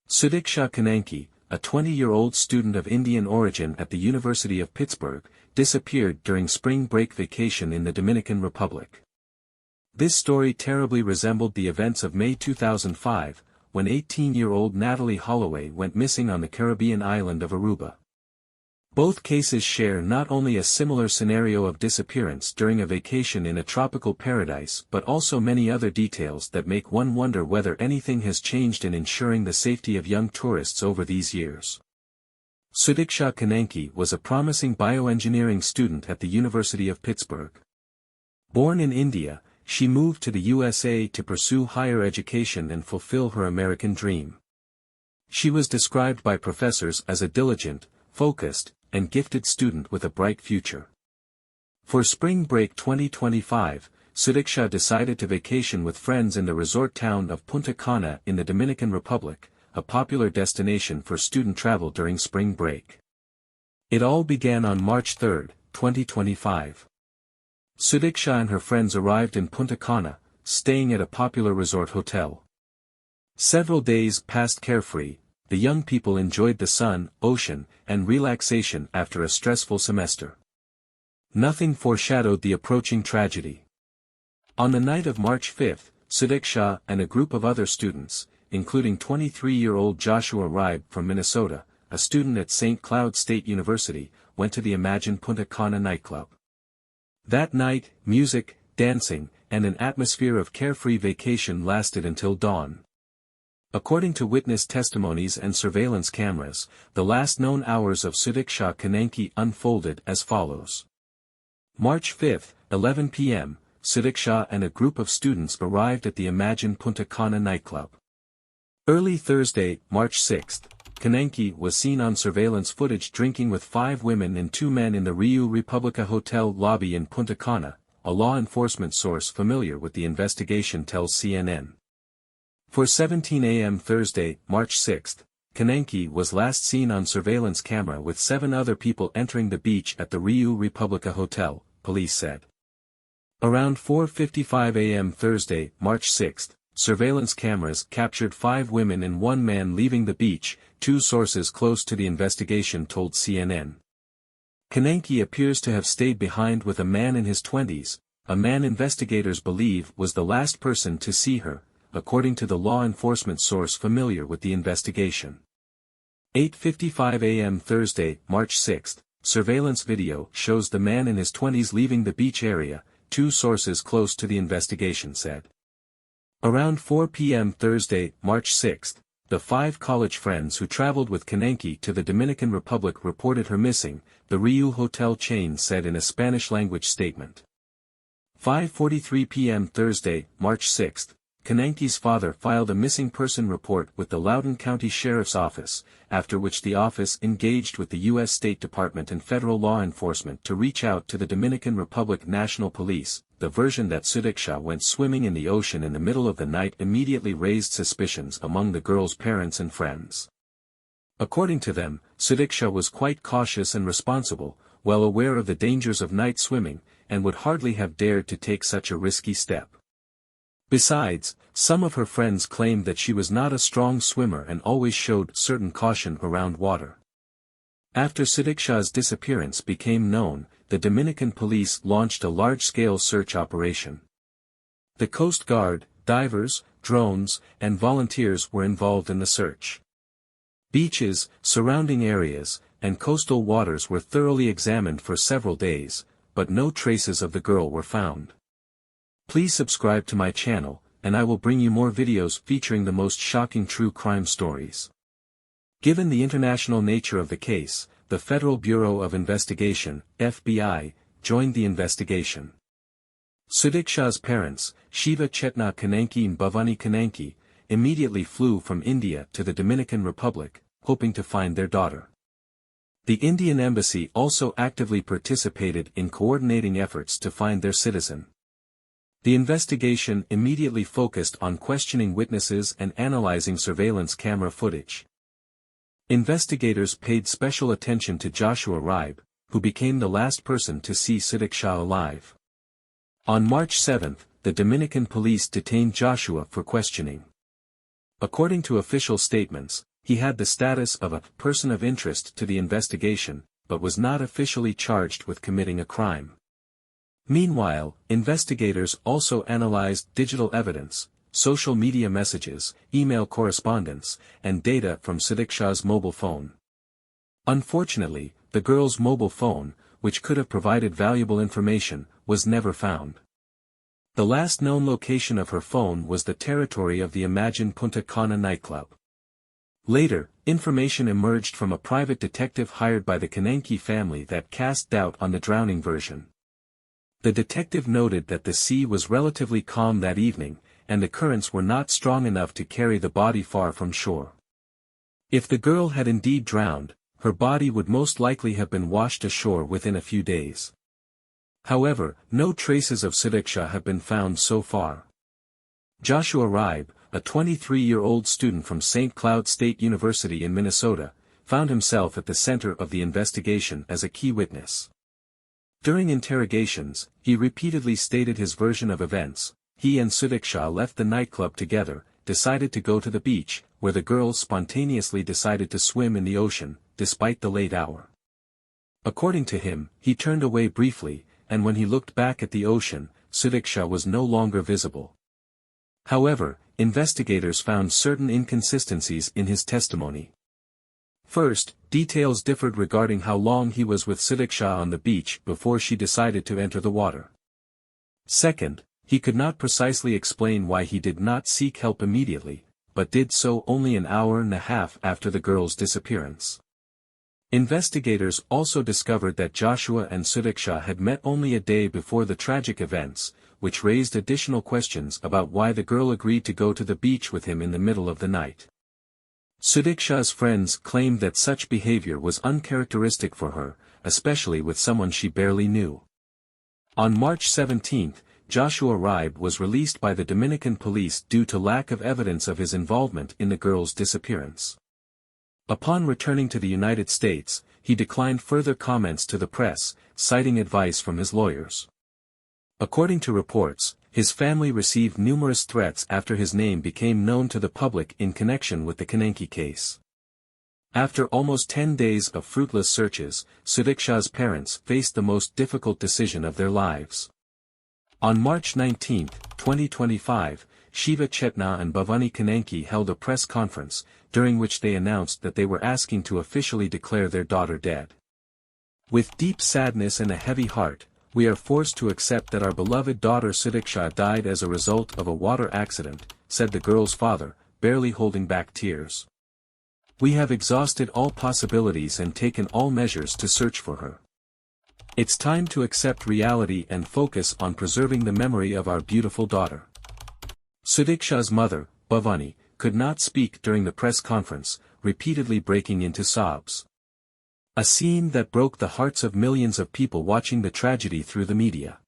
Sudiksha Konanki, a 20-year-old student of Indian origin at the University of Pittsburgh, disappeared during spring break vacation in the Dominican Republic. This story terribly resembled the events of May 2005, when 18-year-old Natalee Holloway went missing on the Caribbean island of Aruba. Both cases share not only a similar scenario of disappearance during a vacation in a tropical paradise but also many other details that make one wonder whether anything has changed in ensuring the safety of young tourists over these years. Sudiksha Konanki was a promising bioengineering student at the University of Pittsburgh. Born in India, she moved to the USA to pursue higher education and fulfill her American dream. She was described by professors as a diligent, focused, and gifted student with a bright future. For spring break 2025, Sudiksha decided to vacation with friends in the resort town of Punta Cana in the Dominican Republic, a popular destination for student travel during spring break. It all began on March 3, 2025. Sudiksha and her friends arrived in Punta Cana, staying at a popular resort hotel. Several days passed carefree. The young people enjoyed the sun, ocean, and relaxation after a stressful semester. Nothing foreshadowed the approaching tragedy. On the night of March 5, Sudiksha and a group of other students, including 23-year-old Joshua Riibe from Minnesota, a student at St. Cloud State University, went to the imagined Punta Cana nightclub. That night, music, dancing, and an atmosphere of carefree vacation lasted until dawn. According to witness testimonies and surveillance cameras, the last known hours of Sudiksha Konanki unfolded as follows. March 5, 11 p.m., Sudiksha and a group of students arrived at the Imagine Punta Cana nightclub. Early Thursday, March 6, Konanki was seen on surveillance footage drinking with 5 women and 2 men in the Rio Republica Hotel lobby in Punta Cana, a law enforcement source familiar with the investigation tells CNN. 4:17 a.m. Thursday, March 6, Konanki was last seen on surveillance camera with 7 other people entering the beach at the Rio Republica Hotel, police said. Around 4:55 a.m. Thursday, March 6, surveillance cameras captured 5 women and 1 man leaving the beach, 2 sources close to the investigation told CNN. Konanki appears to have stayed behind with a man in his 20s, a man investigators believe was the last person to see her, according to the law enforcement source familiar with the investigation. 8:55 a.m. Thursday, March 6, surveillance video shows the man in his 20s leaving the beach area, 2 sources close to the investigation said. Around 4 p.m. Thursday, March 6, the 5 college friends who traveled with Konanki to the Dominican Republic reported her missing, the Rio hotel chain said in a Spanish-language statement. 5:43 p.m. Thursday, March 6, Konanki's father filed a missing person report with the Loudoun County Sheriff's Office, after which the office engaged with the U.S. State Department and federal law enforcement to reach out to the Dominican Republic National Police. The version that Sudiksha went swimming in the ocean in the middle of the night immediately raised suspicions among the girl's parents and friends. According to them, Sudiksha was quite cautious and responsible, well aware of the dangers of night swimming, and would hardly have dared to take such a risky step. Besides, some of her friends claimed that she was not a strong swimmer and always showed certain caution around water. After Sudiksha's disappearance became known, the Dominican police launched a large-scale search operation. The Coast Guard, divers, drones, and volunteers were involved in the search. Beaches, surrounding areas, and coastal waters were thoroughly examined for several days, but no traces of the girl were found. Please subscribe to my channel, and I will bring you more videos featuring the most shocking true crime stories. Given the international nature of the case, the Federal Bureau of Investigation, FBI, joined the investigation. Sudiksha's parents, Shiva Chetna Konanki and Bhavani Konanki, immediately flew from India to the Dominican Republic, hoping to find their daughter. The Indian embassy also actively participated in coordinating efforts to find their citizen. The investigation immediately focused on questioning witnesses and analyzing surveillance camera footage. Investigators paid special attention to Joshua Riibe, who became the last person to see Sudiksha alive. On March 7, the Dominican police detained Joshua for questioning. According to official statements, he had the status of a person of interest to the investigation, but was not officially charged with committing a crime. Meanwhile, investigators also analyzed digital evidence, social media messages, email correspondence, and data from Sudiksha's mobile phone. Unfortunately, the girl's mobile phone, which could have provided valuable information, was never found. The last known location of her phone was the territory of the Imagine Punta Cana nightclub. Later, information emerged from a private detective hired by the Konanki family that cast doubt on the drowning version. The detective noted that the sea was relatively calm that evening, and the currents were not strong enough to carry the body far from shore. If the girl had indeed drowned, her body would most likely have been washed ashore within a few days. However, no traces of Sudiksha have been found so far. Joshua Riibe, a 23-year-old student from St. Cloud State University in Minnesota, found himself at the center of the investigation as a key witness. During interrogations, he repeatedly stated his version of events. He and Sudiksha left the nightclub together, decided to go to the beach, where the girls spontaneously decided to swim in the ocean, despite the late hour. According to him, he turned away briefly, and when he looked back at the ocean, Sudiksha was no longer visible. However, investigators found certain inconsistencies in his testimony. First, details differed regarding how long he was with Sudiksha on the beach before she decided to enter the water. Second, he could not precisely explain why he did not seek help immediately, but did so only an hour and a half after the girl's disappearance. Investigators also discovered that Joshua and Sudiksha had met only a day before the tragic events, which raised additional questions about why the girl agreed to go to the beach with him in the middle of the night. Sudiksha's friends claimed that such behavior was uncharacteristic for her, especially with someone she barely knew. On March 17, Joshua Riibe was released by the Dominican police due to lack of evidence of his involvement in the girl's disappearance. Upon returning to the United States, he declined further comments to the press, citing advice from his lawyers. According to reports, his family received numerous threats after his name became known to the public in connection with the Konanki case. After almost 10 days of fruitless searches, Sudiksha's parents faced the most difficult decision of their lives. On March 19, 2025, Shiva Chetna and Bhavani Konanki held a press conference, during which they announced that they were asking to officially declare their daughter dead. With deep sadness and a heavy heart, we are forced to accept that our beloved daughter Sudiksha died as a result of a water accident, said the girl's father, barely holding back tears. We have exhausted all possibilities and taken all measures to search for her. It's time to accept reality and focus on preserving the memory of our beautiful daughter. Sudiksha's mother, Bhavani, could not speak during the press conference, repeatedly breaking into sobs. A scene that broke the hearts of millions of people watching the tragedy through the media.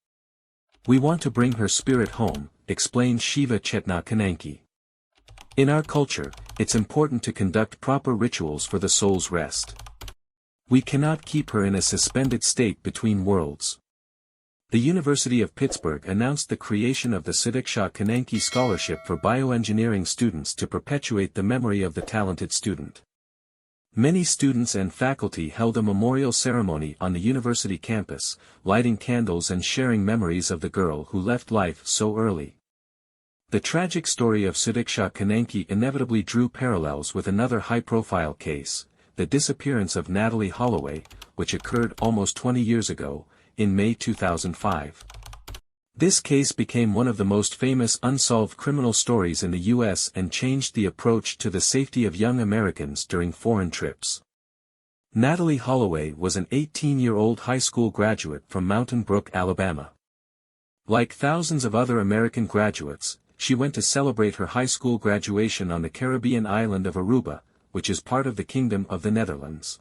We want to bring her spirit home, explained Shiva Chetna Konanki. In our culture, it's important to conduct proper rituals for the soul's rest. We cannot keep her in a suspended state between worlds. The University of Pittsburgh announced the creation of the Sudiksha Konanki Scholarship for bioengineering students to perpetuate the memory of the talented student. Many students and faculty held a memorial ceremony on the university campus, lighting candles and sharing memories of the girl who left life so early. The tragic story of Sudiksha Konanki inevitably drew parallels with another high-profile case, the disappearance of Natalee Holloway, which occurred almost 20 years ago, in May 2005. This case became one of the most famous unsolved criminal stories in the U.S. and changed the approach to the safety of young Americans during foreign trips. Natalee Holloway was an 18-year-old high school graduate from Mountain Brook, Alabama. Like thousands of other American graduates, she went to celebrate her high school graduation on the Caribbean island of Aruba, which is part of the Kingdom of the Netherlands.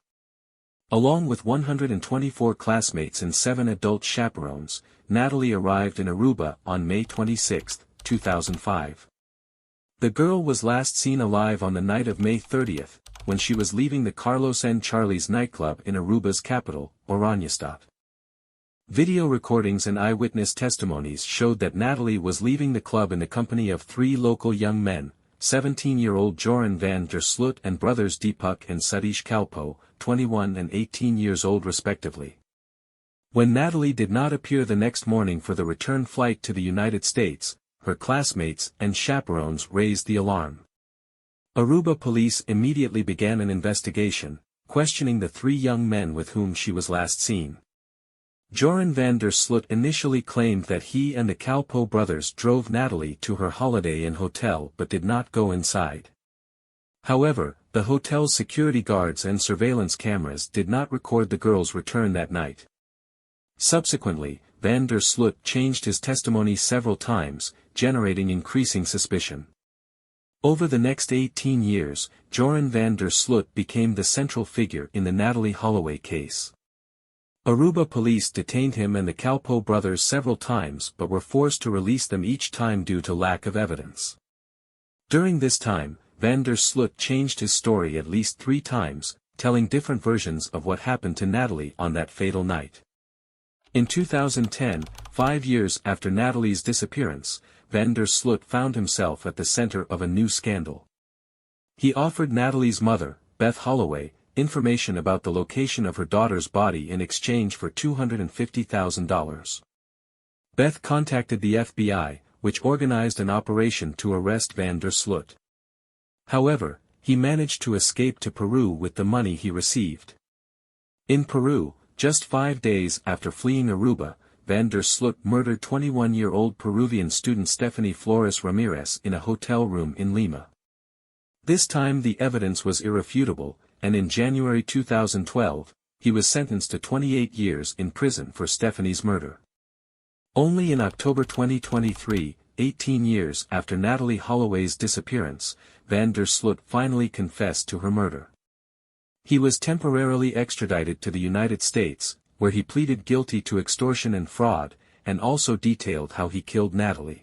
Along with 124 classmates and 7 adult chaperones, Natalee arrived in Aruba on May 26, 2005. The girl was last seen alive on the night of May 30, when she was leaving the Carlos and Charlie's nightclub in Aruba's capital, Oranjestad. Video recordings and eyewitness testimonies showed that Natalee was leaving the club in the company of 3 local young men, 17-year-old Joran van der Sloot and brothers Deepak and Satish Kalpo, 21 and 18 years old respectively. When Natalee did not appear the next morning for the return flight to the United States, her classmates and chaperones raised the alarm. Aruba police immediately began an investigation, questioning the 3 young men with whom she was last seen. Joran van der Sloot initially claimed that he and the Kalpo brothers drove Natalee to her Holiday Inn hotel but did not go inside. However, the hotel's security guards and surveillance cameras did not record the girl's return that night. Subsequently, van der Sloot changed his testimony several times, generating increasing suspicion. Over the next 18 years, Joran van der Sloot became the central figure in the Natalee Holloway case. Aruba police detained him and the Kalpo brothers several times but were forced to release them each time due to lack of evidence. During this time, van der Sloot changed his story at least 3 times, telling different versions of what happened to Natalee on that fatal night. In 2010, 5 years after Natalee's disappearance, van der Sloot found himself at the center of a new scandal. He offered Natalee's mother, Beth Holloway, information about the location of her daughter's body in exchange for $250,000. Beth contacted the FBI, which organized an operation to arrest van der Sloot. However, he managed to escape to Peru with the money he received. In Peru, just 5 days after fleeing Aruba, van der Sloot murdered 21-year-old Peruvian student Stephanie Flores Ramirez in a hotel room in Lima. This time the evidence was irrefutable, and in January 2012, he was sentenced to 28 years in prison for Stephanie's murder. Only in October 2023, 18 years after Natalee Holloway's disappearance, van der Sloot finally confessed to her murder. He was temporarily extradited to the United States, where he pleaded guilty to extortion and fraud, and also detailed how he killed Natalee.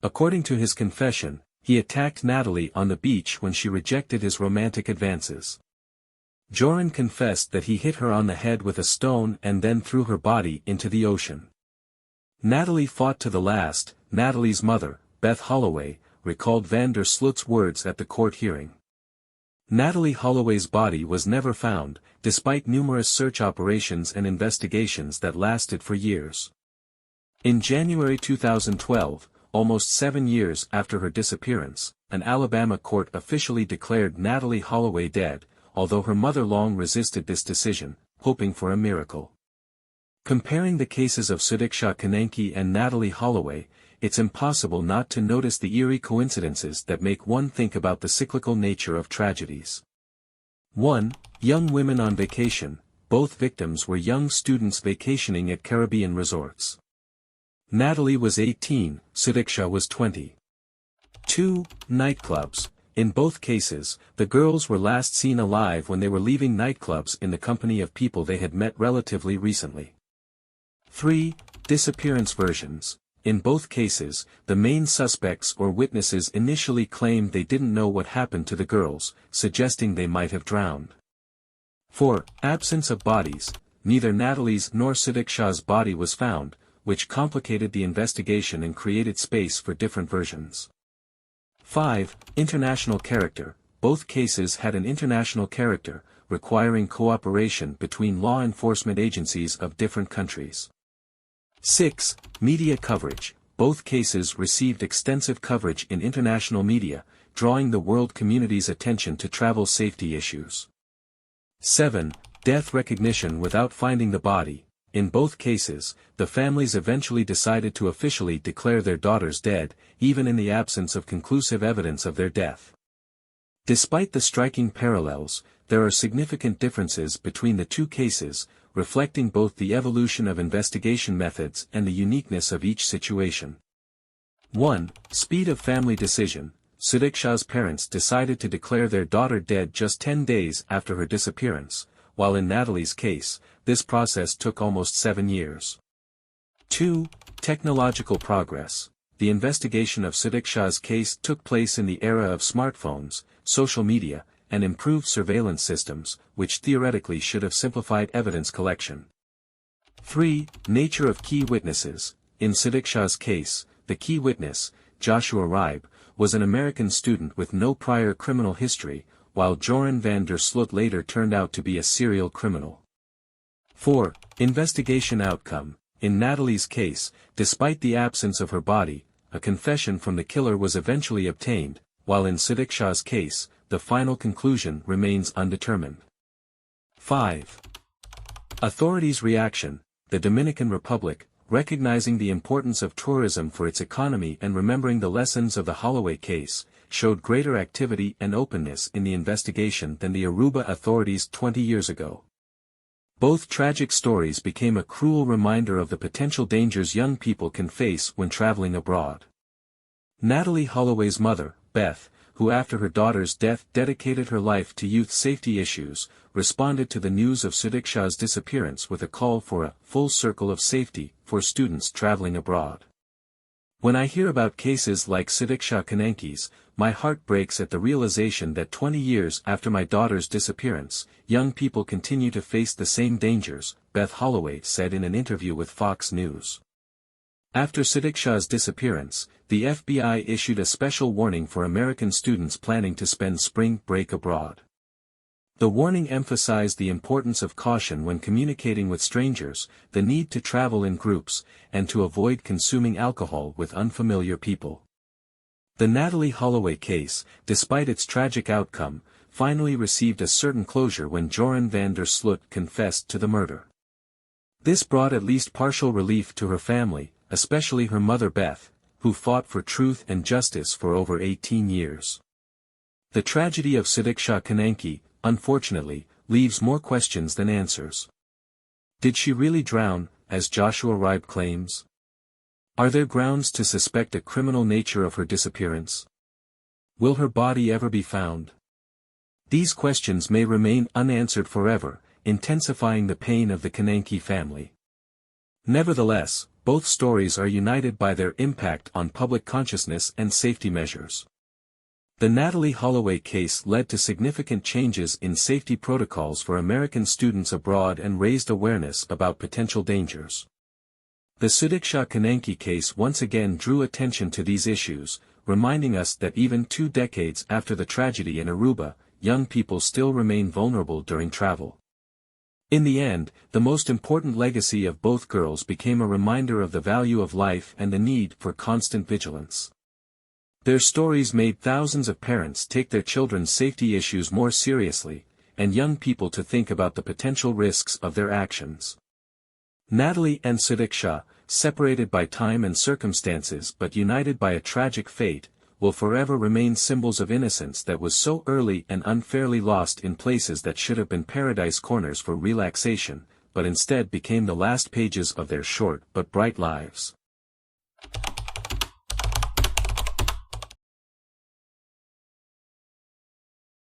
According to his confession, he attacked Natalee on the beach when she rejected his romantic advances. Joran confessed that he hit her on the head with a stone and then threw her body into the ocean. Natalee fought to the last. Natalee's mother, Beth Holloway, recalled van der Sloot's words at the court hearing. Natalee Holloway's body was never found, despite numerous search operations and investigations that lasted for years. In January 2012, almost 7 years after her disappearance, an Alabama court officially declared Natalee Holloway dead, although her mother long resisted this decision, hoping for a miracle. Comparing the cases of Sudiksha Konanki and Natalee Holloway, it's impossible not to notice the eerie coincidences that make one think about the cyclical nature of tragedies. 1. Young women on vacation. Both victims were young students vacationing at Caribbean resorts. Natalee was 18, Sudiksha was 20. 2. Nightclubs. In both cases, the girls were last seen alive when they were leaving nightclubs in the company of people they had met relatively recently. 3. Disappearance versions. In both cases, the main suspects or witnesses initially claimed they didn't know what happened to the girls, suggesting they might have drowned. 4. Absence of bodies. Neither Natalee's nor Sudiksha's body was found, which complicated the investigation and created space for different versions. 5. International character. Both cases had an international character, requiring cooperation between law enforcement agencies of different countries. 6. Media coverage. Both cases received extensive coverage in international media, drawing the world community's attention to travel safety issues. 7. Death recognition without finding the body. In both cases, the families eventually decided to officially declare their daughters dead, even in the absence of conclusive evidence of their death. Despite the striking parallels, there are significant differences between the two cases, reflecting both the evolution of investigation methods and the uniqueness of each situation. 1. Speed of family decision. Sudiksha's parents decided to declare their daughter dead just 10 days after her disappearance, while in Natalee's case, this process took almost 7 years. 2. Technological progress. The investigation of Sudiksha's case took place in the era of smartphones, social media, and improved surveillance systems, which theoretically should have simplified evidence collection. 3. Nature of key witnesses. In Sudiksha's case, the key witness, Joshua Riibe, was an American student with no prior criminal history, while Joran van der Sloot later turned out to be a serial criminal. 4. Investigation outcome. In Natalee's case, despite the absence of her body, a confession from the killer was eventually obtained, while in Sudiksha's case, the final conclusion remains undetermined. 5. Authorities' reaction. The Dominican Republic, recognizing the importance of tourism for its economy and remembering the lessons of the Holloway case, showed greater activity and openness in the investigation than the Aruba authorities 20 years ago. Both tragic stories became a cruel reminder of the potential dangers young people can face when traveling abroad. Natalee Holloway's mother, Beth, who after her daughter's death dedicated her life to youth safety issues, responded to the news of Sudiksha's disappearance with a call for a full circle of safety for students traveling abroad. When I hear about cases like Sudiksha Konanki's, my heart breaks at the realization that 20 years after my daughter's disappearance, young people continue to face the same dangers, Beth Holloway said in an interview with Fox News. After Sudiksha's disappearance, the FBI issued a special warning for American students planning to spend spring break abroad. The warning emphasized the importance of caution when communicating with strangers, the need to travel in groups, and to avoid consuming alcohol with unfamiliar people. The Natalee Holloway case, despite its tragic outcome, finally received a certain closure when Joran van der Sloot confessed to the murder. This brought at least partial relief to her family, especially her mother Beth, who fought for truth and justice for over 18 years. The tragedy of Sudiksha Konanki, unfortunately, leaves more questions than answers. Did she really drown, as Joshua Riibe claims? Are there grounds to suspect a criminal nature of her disappearance? Will her body ever be found? These questions may remain unanswered forever, intensifying the pain of the Konanki family. Nevertheless, both stories are united by their impact on public consciousness and safety measures. The Natalee Holloway case led to significant changes in safety protocols for American students abroad and raised awareness about potential dangers. The Sudiksha Konanki case once again drew attention to these issues, reminding us that even 2 decades after the tragedy in Aruba, young people still remain vulnerable during travel. In the end, the most important legacy of both girls became a reminder of the value of life and the need for constant vigilance. Their stories made thousands of parents take their children's safety issues more seriously, and young people to think about the potential risks of their actions. Natalee and Sudiksha, separated by time and circumstances but united by a tragic fate, will forever remain symbols of innocence that was so early and unfairly lost in places that should have been paradise corners for relaxation, but instead became the last pages of their short but bright lives.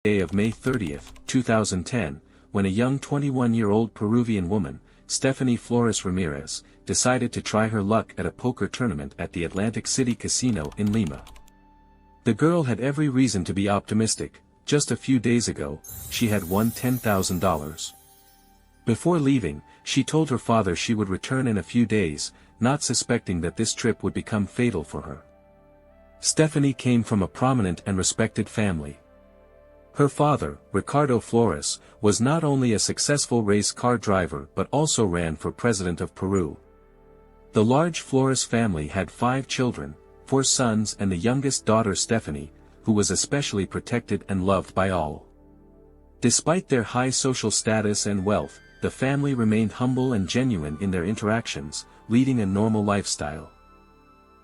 Day of May 30, 2010, when a young 21-year-old Peruvian woman, Stephanie Flores Ramirez, decided to try her luck at a poker tournament at the Atlantic City Casino in Lima. The girl had every reason to be optimistic. Just a few days ago, she had won $10,000. Before leaving, she told her father she would return in a few days, not suspecting that this trip would become fatal for her. Stephanie came from a prominent and respected family. Her father, Ricardo Flores, was not only a successful race car driver but also ran for president of Peru. The large Flores family had 5 children, 4 sons and the youngest daughter Stephanie, who was especially protected and loved by all. Despite their high social status and wealth, the family remained humble and genuine in their interactions, leading a normal lifestyle.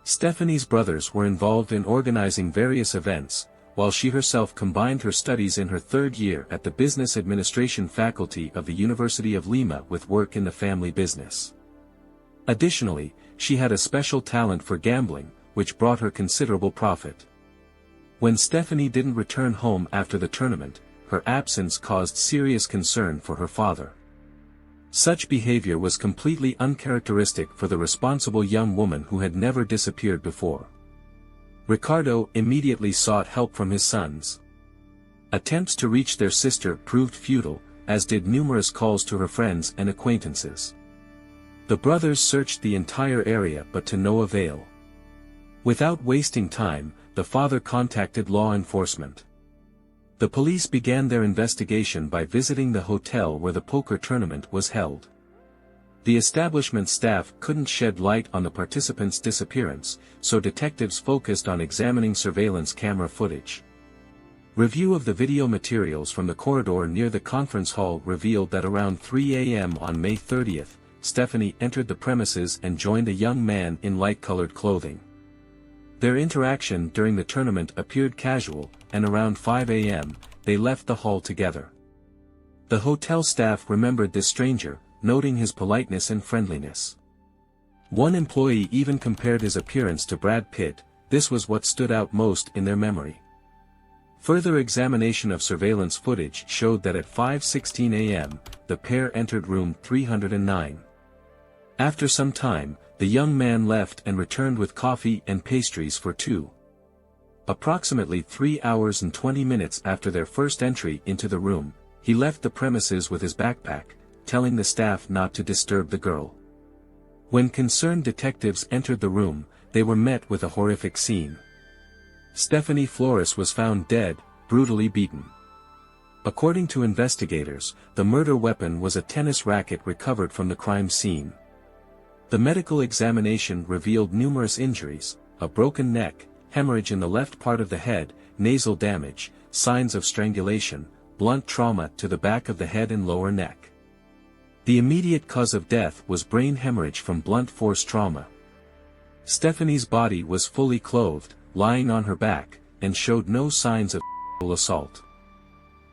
Stephanie's brothers were involved in organizing various events, while she herself combined her studies in her 3rd year at the Business Administration faculty of the University of Lima with work in the family business. Additionally, she had a special talent for gambling, which brought her considerable profit. When Stephanie didn't return home after the tournament, her absence caused serious concern for her father. Such behavior was completely uncharacteristic for the responsible young woman who had never disappeared before. Ricardo immediately sought help from his sons. Attempts to reach their sister proved futile, as did numerous calls to her friends and acquaintances. The brothers searched the entire area but to no avail. Without wasting time, the father contacted law enforcement. The police began their investigation by visiting the hotel where the poker tournament was held. The establishment staff couldn't shed light on the participants' disappearance, so detectives focused on examining surveillance camera footage. Review of the video materials from the corridor near the conference hall revealed that around 3 a.m. on May 30, Stephanie entered the premises and joined a young man in light-colored clothing. Their interaction during the tournament appeared casual, and around 5 a.m., they left the hall together. The hotel staff remembered this stranger, noting his politeness and friendliness. One employee even compared his appearance to Brad Pitt. This was what stood out most in their memory. Further examination of surveillance footage showed that at 5:16 a.m., the pair entered room 309. After some time, the young man left and returned with coffee and pastries for 2. Approximately 3 hours and 20 minutes after their first entry into the room, he left the premises with his backpack, telling the staff not to disturb the girl. When concerned detectives entered the room, they were met with a horrific scene. Stephanie Flores was found dead, brutally beaten. According to investigators, the murder weapon was a tennis racket recovered from the crime scene. The medical examination revealed numerous injuries: a broken neck, hemorrhage in the left part of the head, nasal damage, signs of strangulation, blunt trauma to the back of the head and lower neck. The immediate cause of death was brain hemorrhage from blunt force trauma. Stephanie's body was fully clothed, lying on her back, and showed no signs of sexual assault.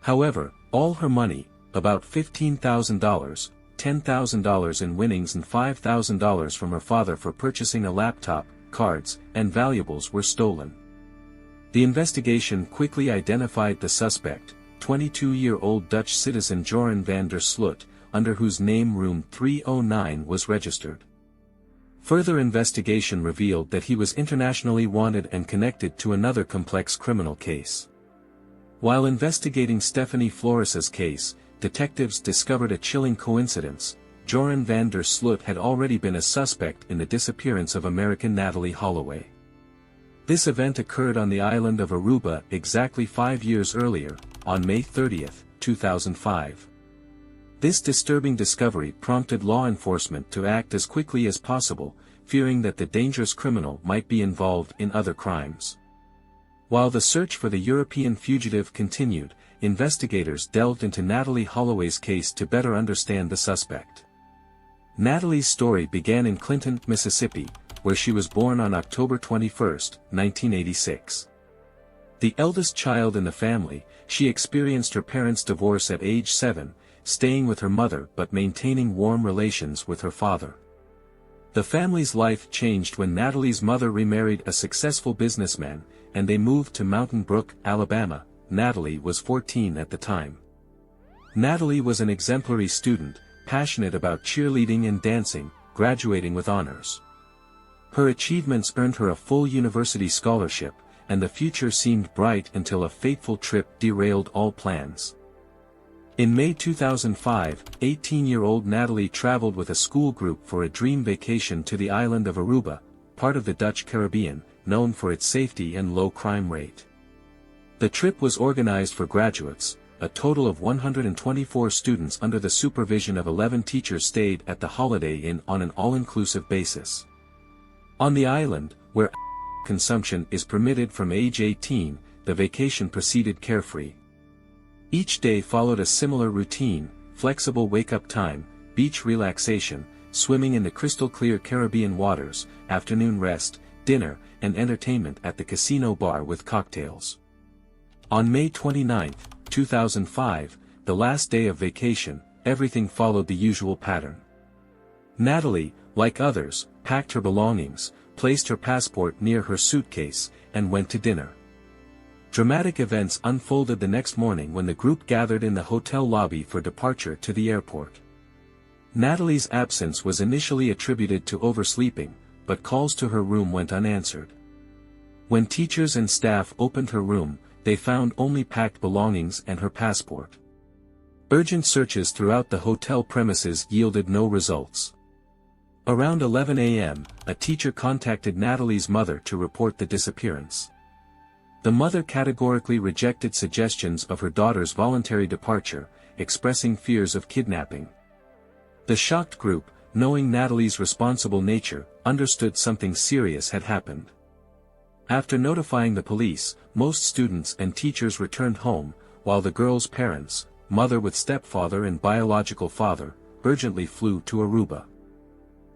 However, all her money, about $15,000, $10,000 in winnings and $5,000 from her father for purchasing a laptop, cards, and valuables were stolen. The investigation quickly identified the suspect, 22-year-old Dutch citizen Joran van der Sloot, under whose name room 309 was registered. Further investigation revealed that he was internationally wanted and connected to another complex criminal case. While investigating Stephanie Flores's case, detectives discovered a chilling coincidence: Joran van der Sloot had already been a suspect in the disappearance of American Natalee Holloway. This event occurred on the island of Aruba exactly 5 years earlier, on May 30, 2005. This disturbing discovery prompted law enforcement to act as quickly as possible, fearing that the dangerous criminal might be involved in other crimes. While the search for the European fugitive continued, investigators delved into Natalee Holloway's case to better understand the suspect. Natalee's story began in Clinton, Mississippi, where she was born on October 21, 1986. The eldest child in the family, she experienced her parents' divorce at age 7, staying with her mother but maintaining warm relations with her father. The family's life changed when Natalee's mother remarried a successful businessman, and they moved to Mountain Brook, Alabama. Natalee was 14 at the time. Natalee was an exemplary student, passionate about cheerleading and dancing, graduating with honors. Her achievements earned her a full university scholarship, and the future seemed bright until a fateful trip derailed all plans. In May 2005, 18-year-old Natalee traveled with a school group for a dream vacation to the island of Aruba, part of the Dutch Caribbean, known for its safety and low crime rate. The trip was organized for graduates. A total of 124 students under the supervision of 11 teachers stayed at the Holiday Inn on an all-inclusive basis. On the island, where consumption is permitted from age 18, the vacation proceeded carefree. Each day followed a similar routine: flexible wake-up time, beach relaxation, swimming in the crystal-clear Caribbean waters, afternoon rest, dinner, and entertainment at the casino bar with cocktails. On May 29, 2005, the last day of vacation, everything followed the usual pattern. Natalee, like others, packed her belongings, placed her passport near her suitcase, and went to dinner. Dramatic events unfolded the next morning when the group gathered in the hotel lobby for departure to the airport. Natalee's absence was initially attributed to oversleeping, but calls to her room went unanswered. When teachers and staff opened her room, they found only packed belongings and her passport. Urgent searches throughout the hotel premises yielded no results. Around 11 a.m., a teacher contacted Natalee's mother to report the disappearance. The mother categorically rejected suggestions of her daughter's voluntary departure, expressing fears of kidnapping. The shocked group, knowing Natalee's responsible nature, understood something serious had happened. After notifying the police, most students and teachers returned home, while the girl's parents, mother with stepfather and biological father, urgently flew to Aruba.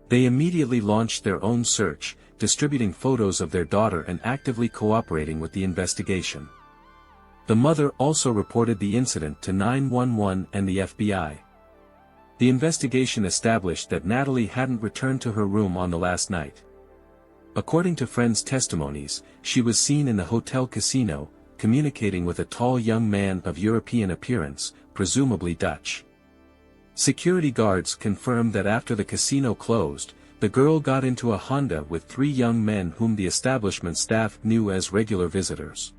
They immediately launched their own search, distributing photos of their daughter and actively cooperating with the investigation. The mother also reported the incident to 911 and the FBI. The investigation established that Natalee hadn't returned to her room on the last night. According to friends' testimonies, she was seen in the hotel casino, communicating with a tall young man of European appearance, presumably Dutch. Security guards confirmed that after the casino closed, the girl got into a Honda with 3 young men whom the establishment staff knew as regular visitors.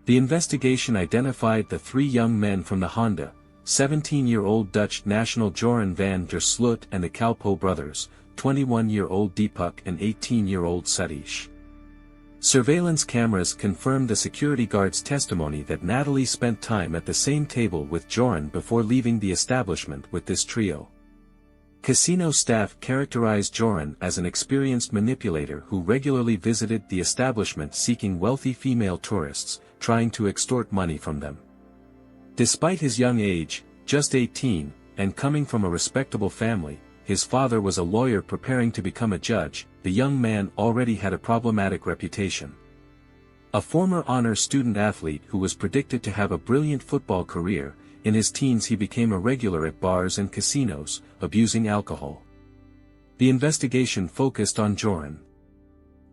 The investigation identified the 3 young men from the Honda: 17-year-old Dutch national Joran van der Sloot and the Kalpo brothers, 21-year-old Deepak and 18-year-old Sudiksha. Surveillance cameras confirmed the security guard's testimony that Natalee spent time at the same table with Joran before leaving the establishment with this trio. Casino staff characterized Joran as an experienced manipulator who regularly visited the establishment seeking wealthy female tourists, trying to extort money from them. Despite his young age, just 18, and coming from a respectable family, his father was a lawyer preparing to become a judge, the young man already had a problematic reputation. A former honor student athlete who was predicted to have a brilliant football career, in his teens he became a regular at bars and casinos, abusing alcohol. The investigation focused on Joran.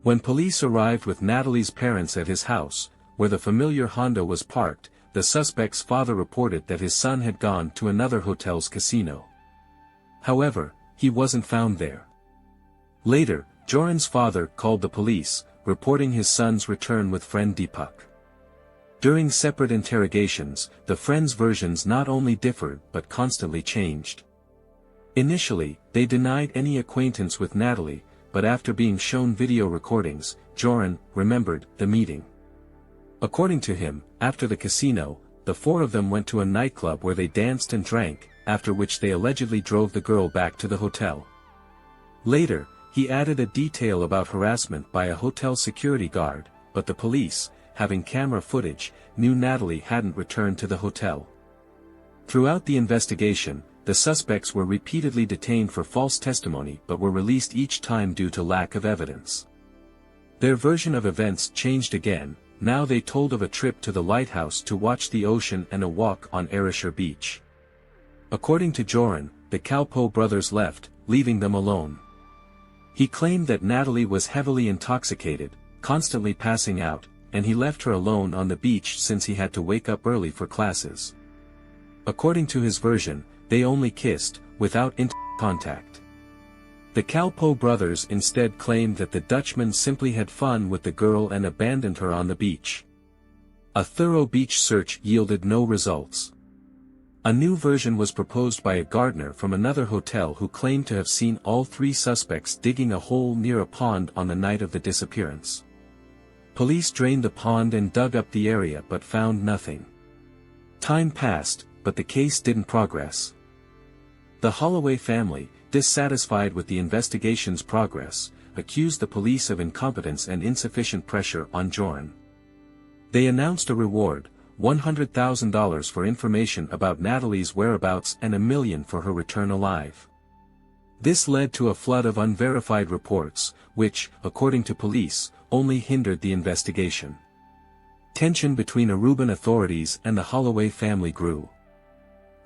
When police arrived with Natalee's parents at his house, where the familiar Honda was parked, the suspect's father reported that his son had gone to another hotel's casino. However, he wasn't found there. Later, Joran's father called the police, reporting his son's return with friend Deepak. During separate interrogations, the friends' versions not only differed but constantly changed. Initially, they denied any acquaintance with Natalee, but after being shown video recordings, Joran remembered the meeting. According to him, after the casino, the four of them went to a nightclub where they danced and drank, after which they allegedly drove the girl back to the hotel. Later, he added a detail about harassment by a hotel security guard, but the police, having camera footage, knew Natalee hadn't returned to the hotel. Throughout the investigation, the suspects were repeatedly detained for false testimony but were released each time due to lack of evidence. Their version of events changed again. Now they told of a trip to the lighthouse to watch the ocean and a walk on Aruba Beach. According to Joran, the Kalpoe brothers left, leaving them alone. He claimed that Natalee was heavily intoxicated, constantly passing out, and he left her alone on the beach since he had to wake up early for classes. According to his version, they only kissed, without contact. The Kalpoe brothers instead claimed that the Dutchman simply had fun with the girl and abandoned her on the beach. A thorough beach search yielded no results. A new version was proposed by a gardener from another hotel who claimed to have seen all three suspects digging a hole near a pond on the night of the disappearance. Police drained the pond and dug up the area but found nothing. Time passed, but the case didn't progress. The Holloway family, dissatisfied with the investigation's progress, accused the police of incompetence and insufficient pressure on Joran. They announced a reward, $100,000 for information about Natalee's whereabouts and $1 million for her return alive. This led to a flood of unverified reports, which, according to police, only hindered the investigation. Tension between Aruban authorities and the Holloway family grew.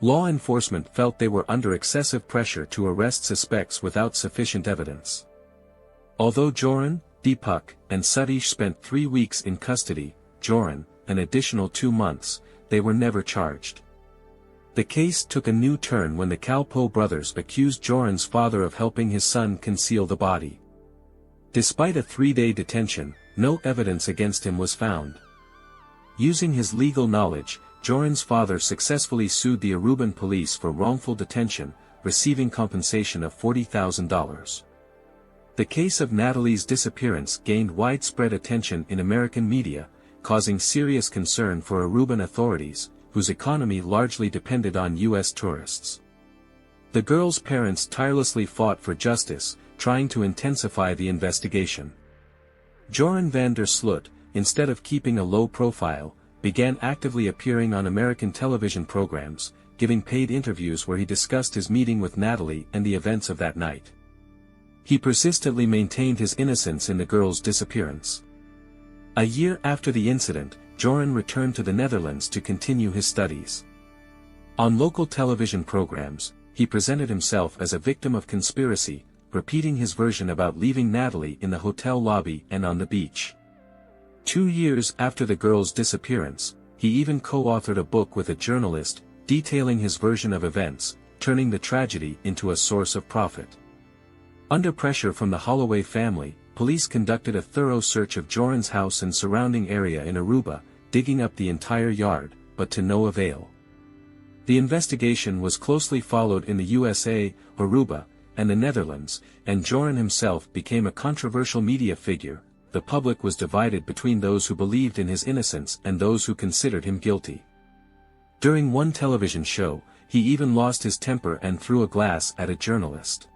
Law enforcement felt they were under excessive pressure to arrest suspects without sufficient evidence. Although Joran, Deepak, and Sudiksh spent 3 weeks in custody, Joran, an additional 2 months, they were never charged. The case took a new turn when the Kalpoe brothers accused Joran's father of helping his son conceal the body. Despite a 3-day detention, no evidence against him was found. Using his legal knowledge, Joran's father successfully sued the Aruban police for wrongful detention, receiving compensation of $40,000. The case of Natalee's disappearance gained widespread attention in American media, causing serious concern for Aruban authorities, whose economy largely depended on U.S. tourists. The girl's parents tirelessly fought for justice, trying to intensify the investigation. Joran van der Sloot, instead of keeping a low profile, began actively appearing on American television programs, giving paid interviews where he discussed his meeting with Natalee and the events of that night. He persistently maintained his innocence in the girl's disappearance. A year after the incident, Joran returned to the Netherlands to continue his studies. On local television programs, he presented himself as a victim of conspiracy, repeating his version about leaving Natalee in the hotel lobby and on the beach. 2 years after the girl's disappearance, he even co-authored a book with a journalist, detailing his version of events, turning the tragedy into a source of profit. Under pressure from the Holloway family, police conducted a thorough search of Joran's house and surrounding area in Aruba, digging up the entire yard, but to no avail. The investigation was closely followed in the USA, Aruba, and the Netherlands, and Joran himself became a controversial media figure. The public was divided between those who believed in his innocence and those who considered him guilty. During one television show, he even lost his temper and threw a glass at a journalist.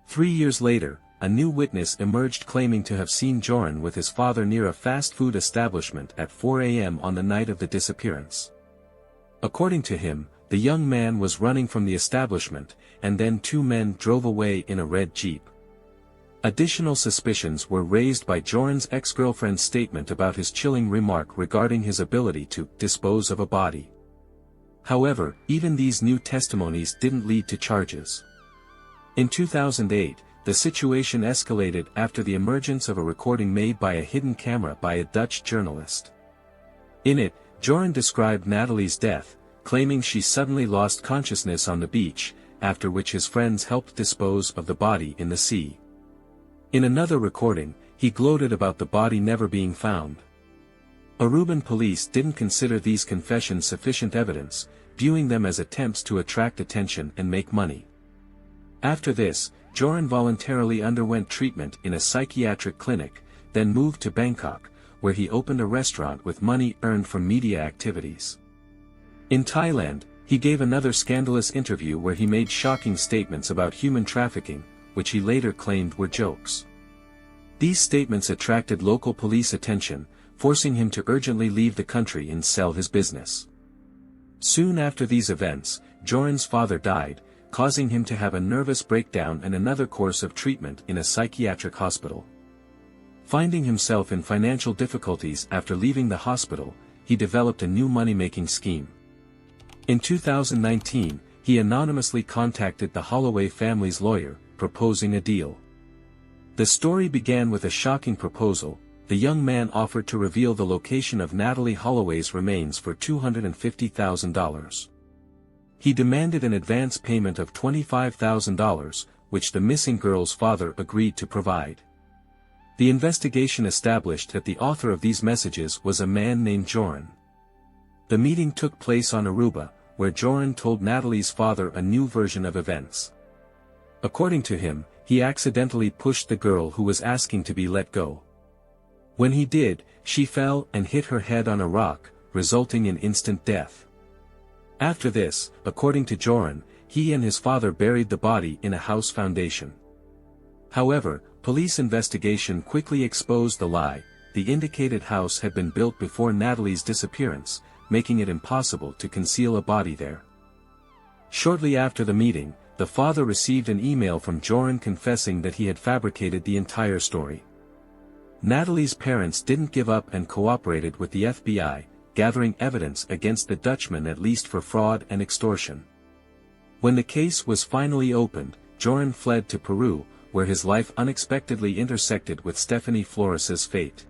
3 years later, a new witness emerged claiming to have seen Joran with his father near a fast food establishment at 4 a.m. on the night of the disappearance. According to him, the young man was running from the establishment, and then 2 men drove away in a red Jeep. Additional suspicions were raised by Joran's ex-girlfriend's statement about his chilling remark regarding his ability to dispose of a body. However, even these new testimonies didn't lead to charges. In 2008, the situation escalated after the emergence of a recording made by a hidden camera by a Dutch journalist. In it, Joran described Natalee's death, claiming she suddenly lost consciousness on the beach, after which his friends helped dispose of the body in the sea. In another recording, he gloated about the body never being found. Aruban police didn't consider these confessions sufficient evidence, viewing them as attempts to attract attention and make money. After this, Joran voluntarily underwent treatment in a psychiatric clinic, then moved to Bangkok, where he opened a restaurant with money earned from media activities. In Thailand, he gave another scandalous interview where he made shocking statements about human trafficking, which he later claimed were jokes. These statements attracted local police attention, forcing him to urgently leave the country and sell his business. Soon after these events, Joran's father died, causing him to have a nervous breakdown and another course of treatment in a psychiatric hospital. Finding himself in financial difficulties after leaving the hospital, he developed a new money-making scheme. In 2019, he anonymously contacted the Holloway family's lawyer, proposing a deal. The story began with a shocking proposal. The young man offered to reveal the location of Natalee Holloway's remains for $250,000. He demanded an advance payment of $25,000, which the missing girl's father agreed to provide. The investigation established that the author of these messages was a man named Joran. The meeting took place on Aruba, where Joran told Natalee's father a new version of events. According to him, he accidentally pushed the girl who was asking to be let go. When he did, she fell and hit her head on a rock, resulting in instant death. After this, according to Joran, he and his father buried the body in a house foundation. However, police investigation quickly exposed the lie. The indicated house had been built before Natalee's disappearance, making it impossible to conceal a body there. Shortly after the meeting, the father received an email from Joran confessing that he had fabricated the entire story. Natalee's parents didn't give up and cooperated with the FBI, gathering evidence against the Dutchman at least for fraud and extortion. When the case was finally opened, Joran fled to Peru, where his life unexpectedly intersected with Stephanie Flores's fate.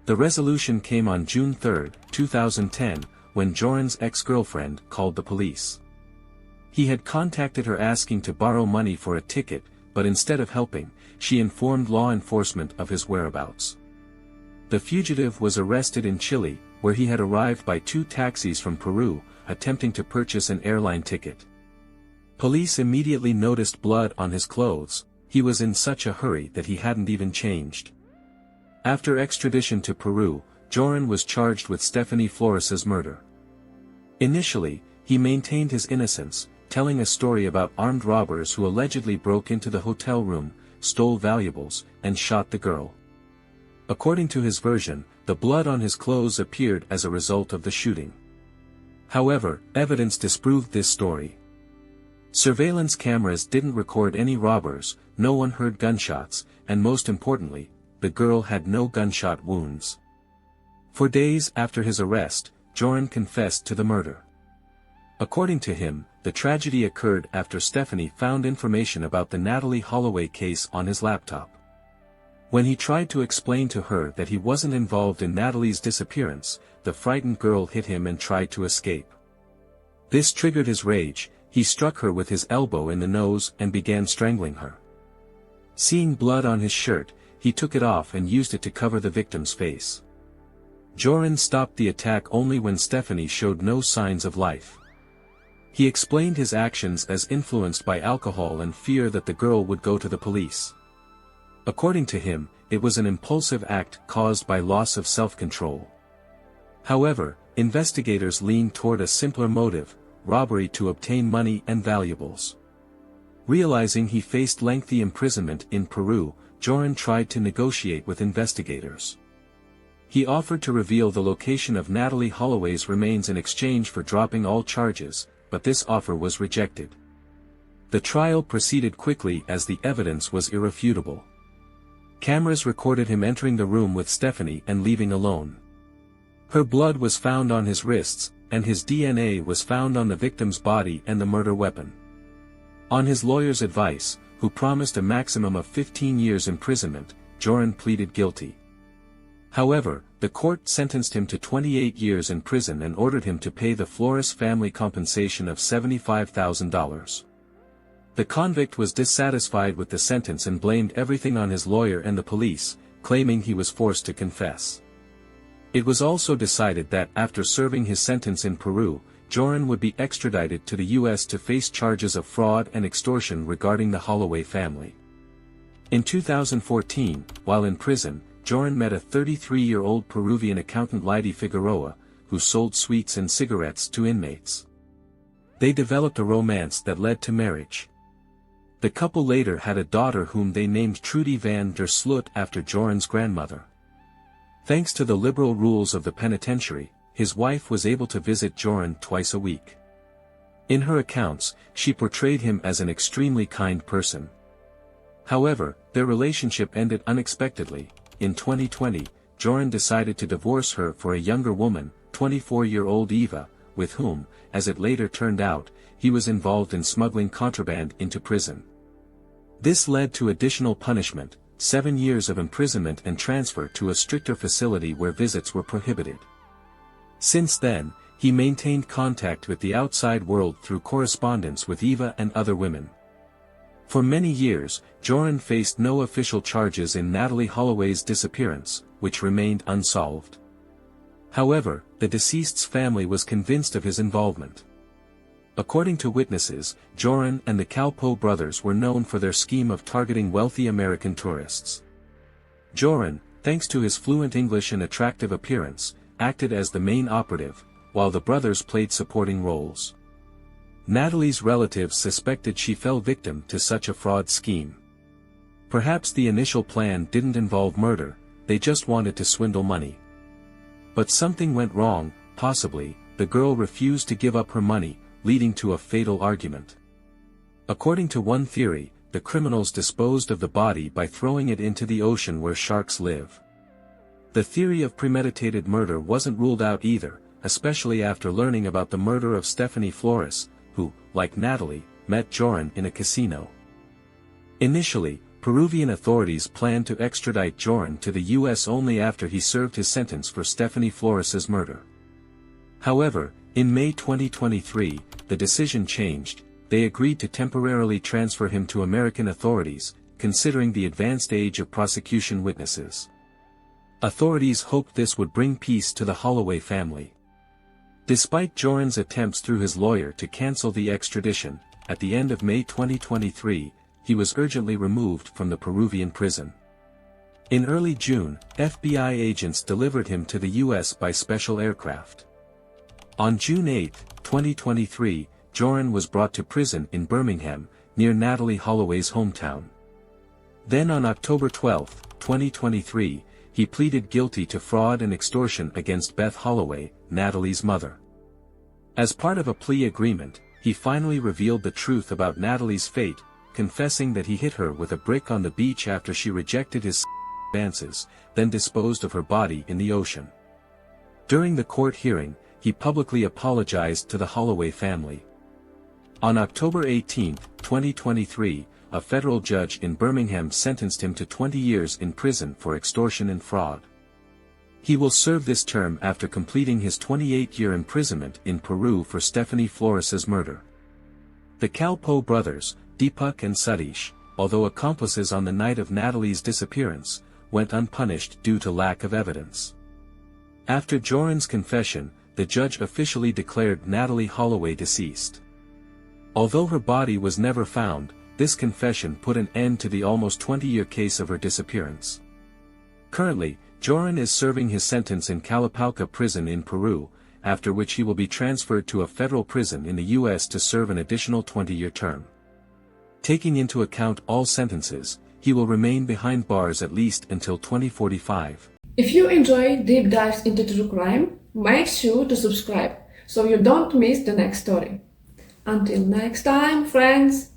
The resolution came on June 3, 2010, when Joran's ex-girlfriend called the police. He had contacted her asking to borrow money for a ticket, but instead of helping, she informed law enforcement of his whereabouts. The fugitive was arrested in Chile, where he had arrived by 2 taxis from Peru, attempting to purchase an airline ticket. Police immediately noticed blood on his clothes. He was in such a hurry that he hadn't even changed. After extradition to Peru, Joran was charged with Stephanie Flores's murder. Initially, he maintained his innocence, telling a story about armed robbers who allegedly broke into the hotel room, stole valuables, and shot the girl. According to his version, the blood on his clothes appeared as a result of the shooting. However, evidence disproved this story. Surveillance cameras didn't record any robbers, no one heard gunshots, and most importantly, the girl had no gunshot wounds. For days after his arrest, Joran confessed to the murder. According to him, the tragedy occurred after Stephanie found information about the Natalee Holloway case on his laptop. When he tried to explain to her that he wasn't involved in Natalee's disappearance, the frightened girl hit him and tried to escape. This triggered his rage. He struck her with his elbow in the nose and began strangling her. Seeing blood on his shirt, he took it off and used it to cover the victim's face. Joran stopped the attack only when Stephanie showed no signs of life. He explained his actions as influenced by alcohol and fear that the girl would go to the police. According to him, it was an impulsive act caused by loss of self-control. However, investigators leaned toward a simpler motive: robbery to obtain money and valuables. Realizing he faced lengthy imprisonment in Peru, Joran tried to negotiate with investigators. He offered to reveal the location of Natalee Holloway's remains in exchange for dropping all charges, but this offer was rejected. The trial proceeded quickly as the evidence was irrefutable. Cameras recorded him entering the room with Stephanie and leaving alone. Her blood was found on his wrists, and his DNA was found on the victim's body and the murder weapon. On his lawyer's advice, who promised a maximum of 15 years imprisonment, Joran pleaded guilty. However, the court sentenced him to 28 years in prison and ordered him to pay the Flores family compensation of $75,000. The convict was dissatisfied with the sentence and blamed everything on his lawyer and the police, claiming he was forced to confess. It was also decided that after serving his sentence in Peru, Joran would be extradited to the U.S. to face charges of fraud and extortion regarding the Holloway family. In 2014, while in prison, Joran met a 33-year-old Peruvian accountant Lady Figueroa, who sold sweets and cigarettes to inmates. They developed a romance that led to marriage. The couple later had a daughter whom they named Trudy van der Sloot after Joran's grandmother. Thanks to the liberal rules of the penitentiary, his wife was able to visit Joran twice a week. In her accounts, she portrayed him as an extremely kind person. However, their relationship ended unexpectedly. In 2020, Joran decided to divorce her for a younger woman, 24-year-old Eva, with whom, as it later turned out, he was involved in smuggling contraband into prison. This led to additional punishment, 7 years of imprisonment and transfer to a stricter facility where visits were prohibited. Since then, he maintained contact with the outside world through correspondence with Eva and other women. For many years, Joran faced no official charges in Natalee Holloway's disappearance, which remained unsolved. However, the deceased's family was convinced of his involvement. According to witnesses, Joran and the Calpo brothers were known for their scheme of targeting wealthy American tourists. Joran, thanks to his fluent English and attractive appearance, acted as the main operative, while the brothers played supporting roles. Natalee's relatives suspected she fell victim to such a fraud scheme. Perhaps the initial plan didn't involve murder, they just wanted to swindle money. But something went wrong, possibly, the girl refused to give up her money, leading to a fatal argument. According to one theory, the criminals disposed of the body by throwing it into the ocean where sharks live. The theory of premeditated murder wasn't ruled out either, especially after learning about the murder of Stephanie Flores, who, like Natalee, met Joran in a casino. Initially, Peruvian authorities planned to extradite Joran to the U.S. only after he served his sentence for Stephanie Flores's murder. However, in May 2023, the decision changed. They agreed to temporarily transfer him to American authorities, considering the advanced age of prosecution witnesses. Authorities hoped this would bring peace to the Holloway family. Despite Joran's attempts through his lawyer to cancel the extradition, at the end of May 2023, he was urgently removed from the Peruvian prison. In early June, FBI agents delivered him to the U.S. by special aircraft. On June 8, 2023, Joran was brought to prison in Birmingham, near Natalee Holloway's hometown. Then on October 12, 2023, he pleaded guilty to fraud and extortion against Beth Holloway, Natalee's mother. As part of a plea agreement, he finally revealed the truth about Natalee's fate, confessing that he hit her with a brick on the beach after she rejected his advances, then disposed of her body in the ocean. During the court hearing, he publicly apologized to the Holloway family. On October 18, 2023, a federal judge in Birmingham sentenced him to 20 years in prison for extortion and fraud. He will serve this term after completing his 28-year imprisonment in Peru for Stephanie Flores's murder. The Calpo brothers, Deepak and Sudiksha, although accomplices on the night of Natalee's disappearance, went unpunished due to lack of evidence. After Joran's confession, the judge officially declared Natalee Holloway deceased. Although her body was never found, this confession put an end to the almost 20-year case of her disappearance. Currently, Joran is serving his sentence in Calapauca prison in Peru, after which he will be transferred to a federal prison in the U.S. to serve an additional 20-year term. Taking into account all sentences, he will remain behind bars at least until 2045. If you enjoy deep dives into true crime, make sure to subscribe so you don't miss the next story. Until next time, friends!